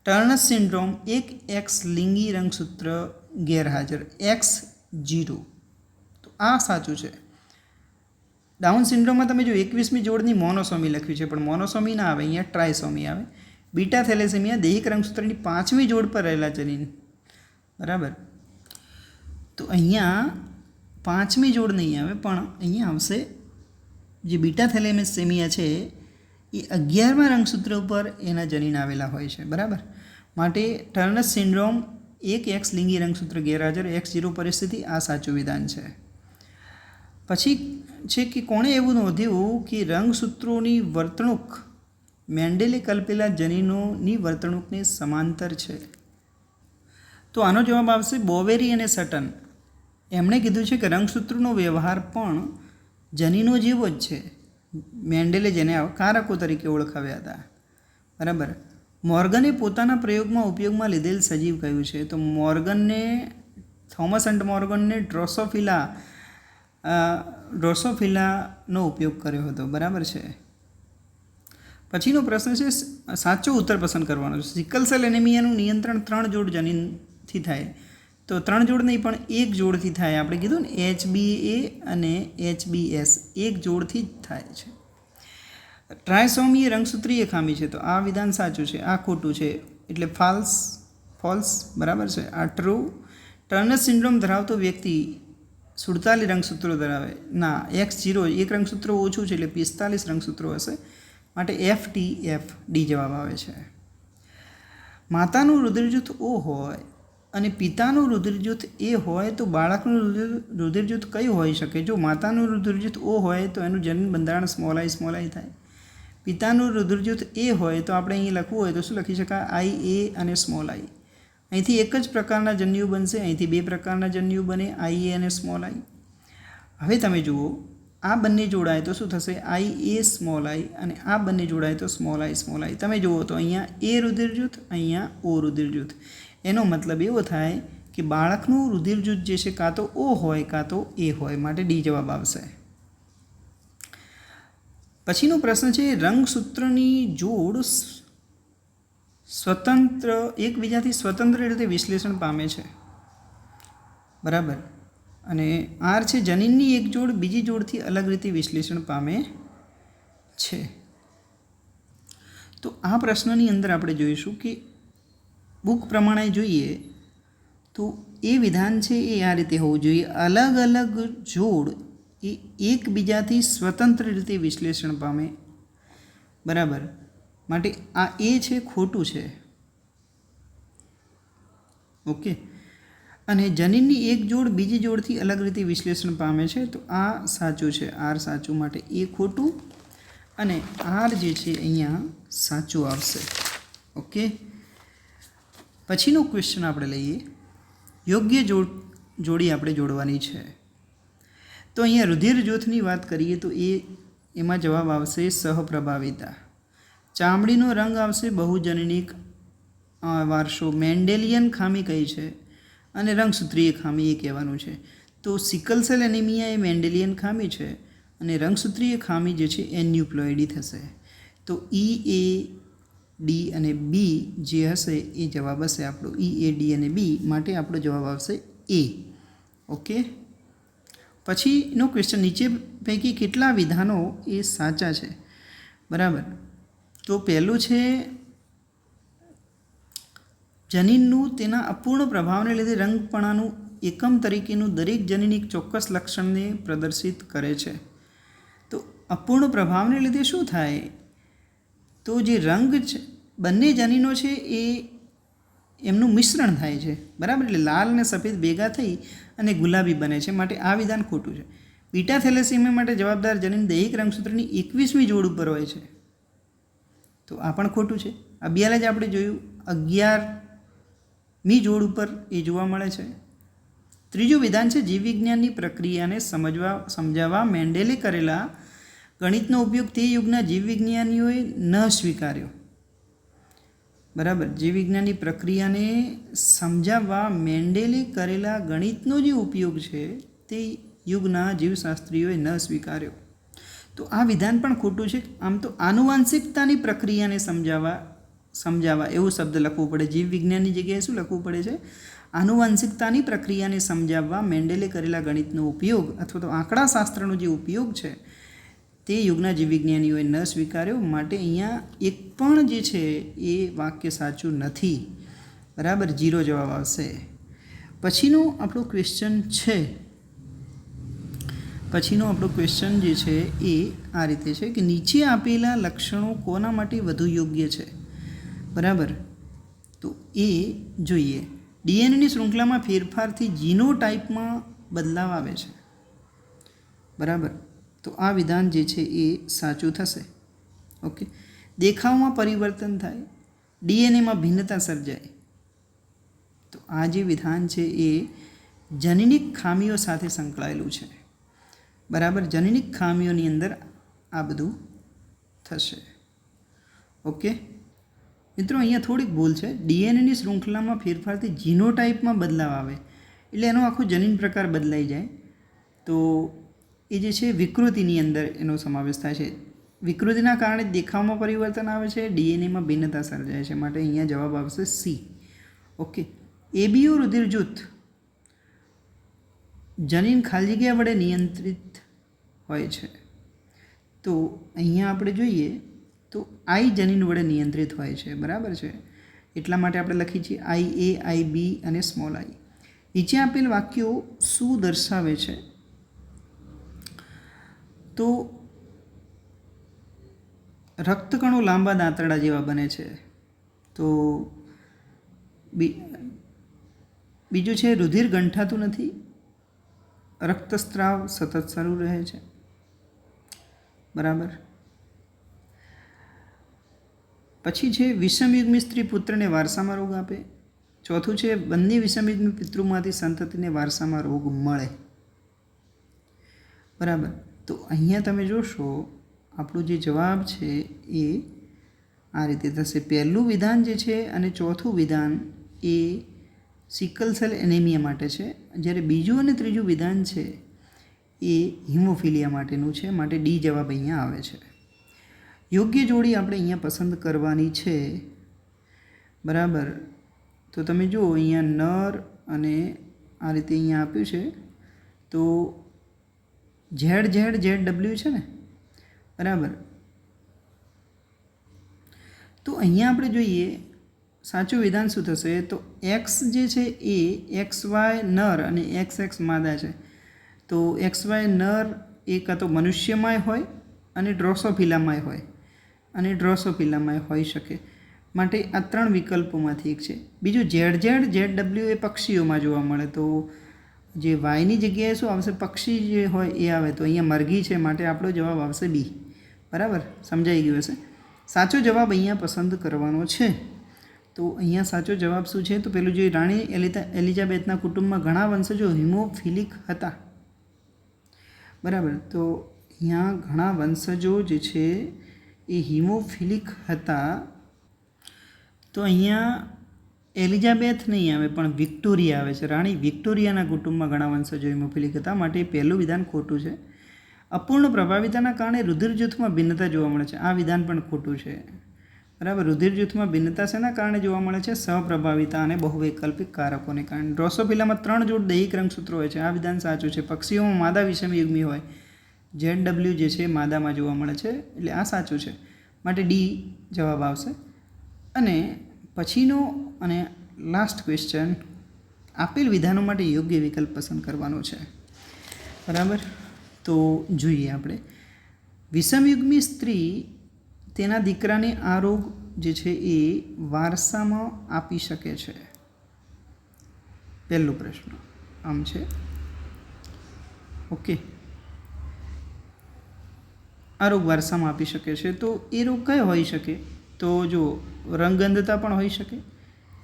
ટર્નસ સિન્ડ્રોમ એક એક્સ લિંગી રંગસૂત્ર ગેરહાજર, એક્સ 0, તો આ સાચું છે. ડાઉન સિન્ડ્રોમમાં તમે જો 21મી જોડની મોનોસોમી લખ્યું છે, પણ મોનોસોમી ના આવે, અહીંયા ટ્રાયસોમી આવે. બીટા થેલેસેમિયા દૈહિક રંગસૂત્રની 5મી જોડ પર રહેલા જનીન, બરાબર. તો અહીંયા 5મી જોડ નહીં આવે, પણ અહીંયા આવશે જે બીટા થેલેસેમિયા છે એ 11મા રંગસૂત્ર ઉપર એના જનીન આવેલા હોય છે, બરાબર. માટે ટર્નસ સિન્ડ્રોમ એક એક્સ લિંગી રંગસૂત્ર ગેરહાજર, X0 પરિસ્થિતિ, આ સાચું વિધાન છે. પછી છે કે કોણે એવું નોંધ્યું કે રંગસૂત્રોની વર્તણૂક મેન્ડેલે કલ્પેલા જનીનોની વર્તણૂકને સમાંતર છે? તો આનો જવાબ આવશે બોવેરી અને સટન. એમણે કીધું છે કે રંગસૂત્રનો વ્યવહાર પણ જનીનો જેવો જ છે. મેન્ડેલે જેને કારકો તરીકે ઓળખાવ્યા હતા, બરાબર. મોર્ગને પોતાના પ્રયોગમાં ઉપયોગમાં લીધેલ સજીવ કયું છે? તો થોમસ એન્ડ મોર્ગનને ડ્રોસોફિલાનો ઉપયોગ કર્યો હતો, બરાબર છે. પછીનો પ્રશ્ન છે સાચો ઉત્તર પસંદ કરવાનો છે. સિકલ સેલ એનેમિયાનું નિયંત્રણ 3 જોડ જનીનથી થાય. તો તો 3 જોડ નહીં પણ એક જોડથી થાય. આપણે કીધું ને HBA અને HBS એક જોડથી જ થાય છે. ટ્રાયસોમી એ રંગસૂત્રીય ખામી છે, તો આ વિધાન સાચું છે, આ ખોટું છે, એટલે ફોલ્સ બરાબર છે. આ ટ્રુ. ટર્નર સિન્ડ્રોમ ધરાવતો વ્યક્તિ 47 રંગસૂત્રો ધરાવે. ના, X0 એક રંગસૂત્ર ઓછું છે એટલે 45 રંગસૂત્રો હશે, માટે FTFD જવાબ આવે છે. માતાનું રુધિરજૂથ O હોય અને પિતાનું રુધિરજૂથ A હોય તો બાળકનું રુધિરજૂથ કયું હોઈ શકે? જો માતાનું રુધિરજૂથ O હોય તો એનું જનન બંધારણ સ્મોલ આઈ થાય. પિતાનું રુધિરજૂથ A હોય તો આપણે અહીં લખવું હોય તો શું લખી શકાય? IA અને સ્મોલ આઈ. અહીંથી એક જ પ્રકારના જન્યુ બનશે, અહીંથી બે પ્રકારના જન્યુ બને, IA અને સ્મોલ આઈ. હવે તમે જુઓ, આ બંને જોડાય તો શું થશે? IA સ્મોલ આઈ, અને આ બંને જોડાય તો સ્મોલ આઈ. તમે જુઓ તો અહીંયા A રુધિરજૂથ, અહીંયા O રુધિરજૂથ. એનો મતલબ એવો થાય કે બાળકનું રુધિરજૂથ જે છે કાં તો O હોય કાં તો A હોય, માટે D જવાબ આવશે. પછીનો પ્રશ્ન છે, રંગસૂત્રની જોડ એકબીજાથી સ્વતંત્ર રીતે વિશ્લેષણ પામે છે, બરાબર. અને R છે, જનીનની એક જોડ બીજી જોડથી અલગ રીતે વિશ્લેષણ પામે છે. તો આ પ્રશ્નની અંદર આપણે જોઈશું કે બુક પ્રમાણે જોઈએ તો એ વિધાન છે એ આ રીતે હોવું જોઈએ, અલગ અલગ જોડ એ એકબીજાથી સ્વતંત્ર રીતે વિશ્લેષણ પામે, બરાબર. માટે આ એ છે, ખોટું છે. ઓકે. અને જનીનની એક જોડ બીજી જોડથી અલગ રીતે વિશ્લેષણ પામે છે, તો આ સાચું છે, R સાચું, માટે એ ખોટું, અને R જે છે અહીંયા સાચું આવશે. ઓકે. પછીનો ક્વેશ્ચન આપણે લઈએ, યોગ્ય જોડી આપણે જોડવાની છે. તો અહીંયા રુધિર જૂથની વાત કરીએ તો એમાં જવાબ આવશે સહપ્રભાવિતા. ચામડીનો રંગ આવશે બહુજનનિક વારસો. મેન્ડેલિયન ખામી કઈ છે? અને રંગસૂત્રીય ખામી એ કહેવાનું છે. તો સિકલ સેલ એનિમિયા એ મેન્ડેલિયન ખામી છે, અને રંગસૂત્રીય ખામી જે છે એન્યુપ્લોઇડી થશે. તો EA, D અને B જે હશે એ જવાબ હશે આપણો EA, D અને B, માટે આપણો જવાબ આવશે A. ઓકે. પછીનો ક્વેશ્ચન, નીચે પૈકી કેટલા વિધાનો એ સાચા છે? બરાબર. તો પહેલું છે, જનીનનું તેના અપૂર્ણ પ્રભાવને લીધે રંગપણાનું એકમ તરીકેનું દરેક જનીન એક ચોક્કસ લક્ષણને પ્રદર્શિત કરે છે. તો અપૂર્ણ પ્રભાવને લીધે શું થાય? તો જે રંગ છે, બંને જનીનો છે એ એમનું મિશ્રણ થાય છે, બરાબર. એટલે લાલ અને સફેદ ભેગા થઈ અને ગુલાબી બને છે, માટે આ વિધાન ખોટું છે. બીટા થેલેસીમિયા માટે જવાબદાર જનીન દૈહિક રંગસૂત્રની 21મી જોડ ઉપર હોય છે, તો આ પણ ખોટું છે. આ બિયાલે જ આપણે જોયું 11મી જોડ ઉપર એ જોવા મળે છે. ત્રીજું વિધાન છે, જીવવિજ્ઞાનની પ્રક્રિયાને સમજાવવા મેન્ડેલે કરેલા ગણિતનો ઉપયોગ તે યુગના જીવવિજ્ઞાનીઓએ ન સ્વીકાર્યો, બરાબર. જીવવિજ્ઞાનની પ્રક્રિયાને સમજાવવા મેન્ડેલે કરેલા ગણિતનો જે ઉપયોગ છે તે યુગના જીવશાસ્ત્રીઓએ ન સ્વીકાર્યો, તો આ વિધાન પણ ખોટું છે. આમ તો આનુવાંશિકતાની પ્રક્રિયાને સમજાવવા એવું શબ્દ લખવું પડે, જીવવિજ્ઞાનની જગ્યાએ શું લખવું પડે છે? આનુવાંશિકતાની પ્રક્રિયાને સમજાવવા મેન્ડેલે કરેલા ગણિતનો ઉપયોગ અથવા તો આંકડાશાસ્ત્રનો જે ઉપયોગ છે તે યુગના જીવવિજ્ઞાનીઓએ ન સ્વીકાર્યો, માટે અહીંયા એક પણ જે છે એ વાક્ય સાચું નથી, બરાબર. 0 જવાબ આવશે. પછીનો આપણો ક્વેશ્ચન જે છે એ આ રીતે છે કે નીચે આપેલા લક્ષણો કોના માટે વધુ યોગ્ય છે, બરાબર. તો એ જોઈએ, ડીએનએની શૃંખલામાં ફેરફારથી જીનોટાઈપમાં બદલાવ આવે છે, બરાબર. તો આ વિધાન જે છે એ સાચું થશે. ઓકે. દેખાવમાં પરિવર્તન થાય, ડીએનએમાં ભિન્નતા સર્જાય, તો આ જે વિધાન છે એ જનીનિક ખામીઓ સાથે સંકળાયેલું છે, બરાબર. જનીનિક ખામીઓની અંદર આ બધું થશે. ઓકે મિત્રો, અહીંયા થોડીક ભૂલ છે. ડીએનએની શૃંખલામાં ફેરફારથી જીનોટાઈપમાં બદલાવ આવે એટલે એનો આખો જનીન પ્રકાર બદલાઈ જાય, તો એ જે છે વિકૃતિની અંદર એનો સમાવેશ થાય છે. વિકૃતિના કારણે દેખાવમાં પરિવર્તન આવે છે, ડીએનએમાં ભિન્નતા સર્જાય છે, માટે અહીંયા જવાબ આવશે C. ઓકે. એબીઓ રુધિર જૂથ જનીન ખાલી જગ્યા વડે નિયંત્રિત હોય છે. તો અહીંયા આપણે જોઈએ તો આઈ જનીન વડે નિયંત્રિત હોય છે, બરાબર છે. એટલા માટે આપણે લખીએ છીએ IA, IB અને સ્મોલ આઈ. નીચે આપેલ વાક્યો શું દર્શાવે છે? તો રક્તકણો લાંબા દાંતરડા જેવા બને છે. તો બીજું છે રુધિર ગંઠાતું નથી, રક્તસ્રાવ સતત શરૂ રહે છે, બરાબર. પછી છે વિષમયુગ્મી સ્ત્રી પુત્રને વારસામાં રોગ આપે. ચોથું છે બંને વિષમયુગ્મી પિતૃમાંથી સંતતિને વારસામાં રોગ મળે, બરાબર. તો અહીંયા તમે જોશો આપણો જે જવાબ છે એ આ રીતે થશે. પહેલું વિધાન જે છે અને ચોથું વિધાન એ સિકલ સેલ એનેમિયા માટે છે, જ્યારે બીજું અને ત્રીજું વિધાન છે એ હિમોફિલિયા માટેનું છે. માટે ડી જવાબ અહીંયા આવે છે. યોગ્ય જોડી આપણે અહીંયા પસંદ કરવાની છે, બરાબર. તો તમે જુઓ અહીંયા નર અને આ રીતે અહીંયા આપ્યું છે. તો ZW છે ને, બરાબર. તો અહીંયા આપણે જોઈએ સાચું વિધાન શું થશે? તો એક્સ જે છે એ XY નર અને XX માદા છે. તો XY નર એ કાં તો મનુષ્યમાંય હોય અને ડ્રોસોફિલામાંય હોય અને ડ્રોસોફિલામાંય હોઈ શકે. માટે આ 3 વિકલ્પોમાંથી એક છે. બીજું ZW એ પક્ષીઓમાં જોવા મળે. તો જે વાયની જગ્યાએ શું આવશે? પક્ષી જે હોય એ આવે. તો અહીંયા મરઘી છે, માટે આપણો જવાબ આવશે બી, બરાબર. સમજાઈ ગયું હશે. સાચો જવાબ અહીંયા પસંદ કરવાનો છે. તો અહીંયા સાચો જવાબ શું છે? તો પેલું જે રાણી એલિઝાબેથના કુટુંબમાં ઘણા વંશજો હિમોફિલિક હતા, બરાબર. તો અહીંયા ઘણા વંશજો જે છે એ હિમોફિલિક હતા. તો અહીંયા એલિઝાબેથ નહીં આવે પણ વિક્ટોરિયા આવે છે. રાણી વિક્ટોરિયાના કુટુંબમાં ઘણા વંશજો હિમોફિલિક હતા, માટે પહેલું વિધાન ખોટું છે. અપૂર્ણ પ્રભાવિતાના કારણે રુધિર જૂથમાં ભિન્નતા જોવા મળે છે. આ વિધાન પણ ખોટું છે, બરાબર. રુધિર જૂથમાં ભિન્નતા શેના કારણે જોવા મળે છે? સહપ્રભાવિતા અને બહુવૈકલ્પિક કારકોને કારણે. ડ્રોસોફિલામાં 3 જોડ દૈહિક રંગસૂત્રો હોય છે. આ વિધાન સાચું છે. પક્ષીઓમાં માદા વિષમયુગ્મી હોય, ZW જે છે માદામાં જોવા મળે છે, એટલે આ સાચું છે. માટે ડી જવાબ આવશે. અને પછીનો અને લાસ્ટ ક્વેશ્ચન, આપેલ વિધાનો માટે યોગ્ય વિકલ્પ પસંદ કરવાનો છે, બરાબર. તો જોઈએ આપણે. વિષમયુગ્મી સ્ત્રી તેના દીકરાને આ રોગ જે છે એ વારસામાં આપી શકે છે. પહેલો પ્રશ્ન આમ છે, ઓકે. આ રોગ વારસામાં આપી શકે છે. તો એ રોગ કયો હોઈ શકે? તો જો રંગઅંધતા પણ હોઈ શકે,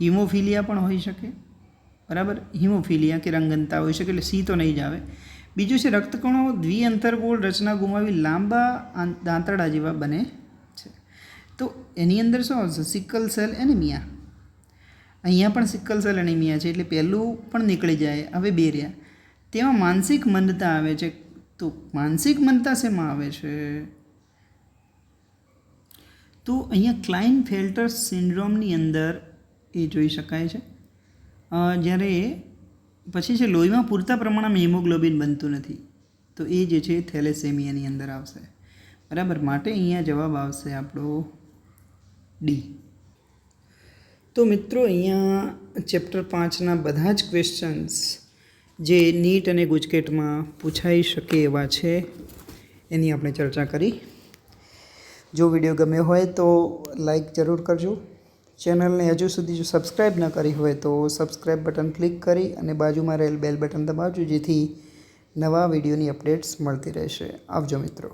હિમોફિલિયા પણ હોઈ શકે, બરાબર. હિમોફિલિયા કે રંગઅંધતા હોઈ શકે, એટલે સી તો નહીં જ આવે. બીજું છે રક્તકણો દ્વિઅંતરગોળ રચના ગુમાવી લાંબા દાંતરડા જેવા બને છે. તો એની અંદર શું આવશે? Sickle cell anaemia. અહીંયા પણ સિકલ સેલ એનિમિયા છે, એટલે પહેલું પણ નીકળી જાય. હવે 2 રહ્યા. તેમાં માનસિક મંદતા આવે છે. તો માનસિક મંદતા શેમાં આવે છે? તો અહીંયા ક્લાઇનફેલ્ટર સિન્ડ્રોમની અંદર એ જોઈ શકાય છે. જ્યારે પછી છે લોહીમાં પૂરતા પ્રમાણમાં હિમોગ્લોબિન બનતું નથી. તો એ જે છે થેલેસેમિયાની અંદર આવશે, બરાબર. માટે અહીંયા જવાબ આવશે આપણો ડી. તો મિત્રો અહીંયા ચેપ્ટર 5ના બધા જ ક્વેશ્ચન્સ જે નીટ અને ગુજકેટમાં પૂછાઈ શકે એવા છે એની આપણે ચર્ચા કરી. જો વિડીયો ગમ્યો હોય તો લાઈક જરૂર કરજો. ચેનલને હજુ સુધી જો સબસ્ક્રાઈબ ન કરી હોય તો સબસ્ક્રાઈબ બટન ક્લિક કરી અને બાજુમાં રહેલ બેલ બટન દબાવજો, જેથી નવા વિડીયોની અપડેટ્સ મળતી રહેશે. આવજો મિત્રો.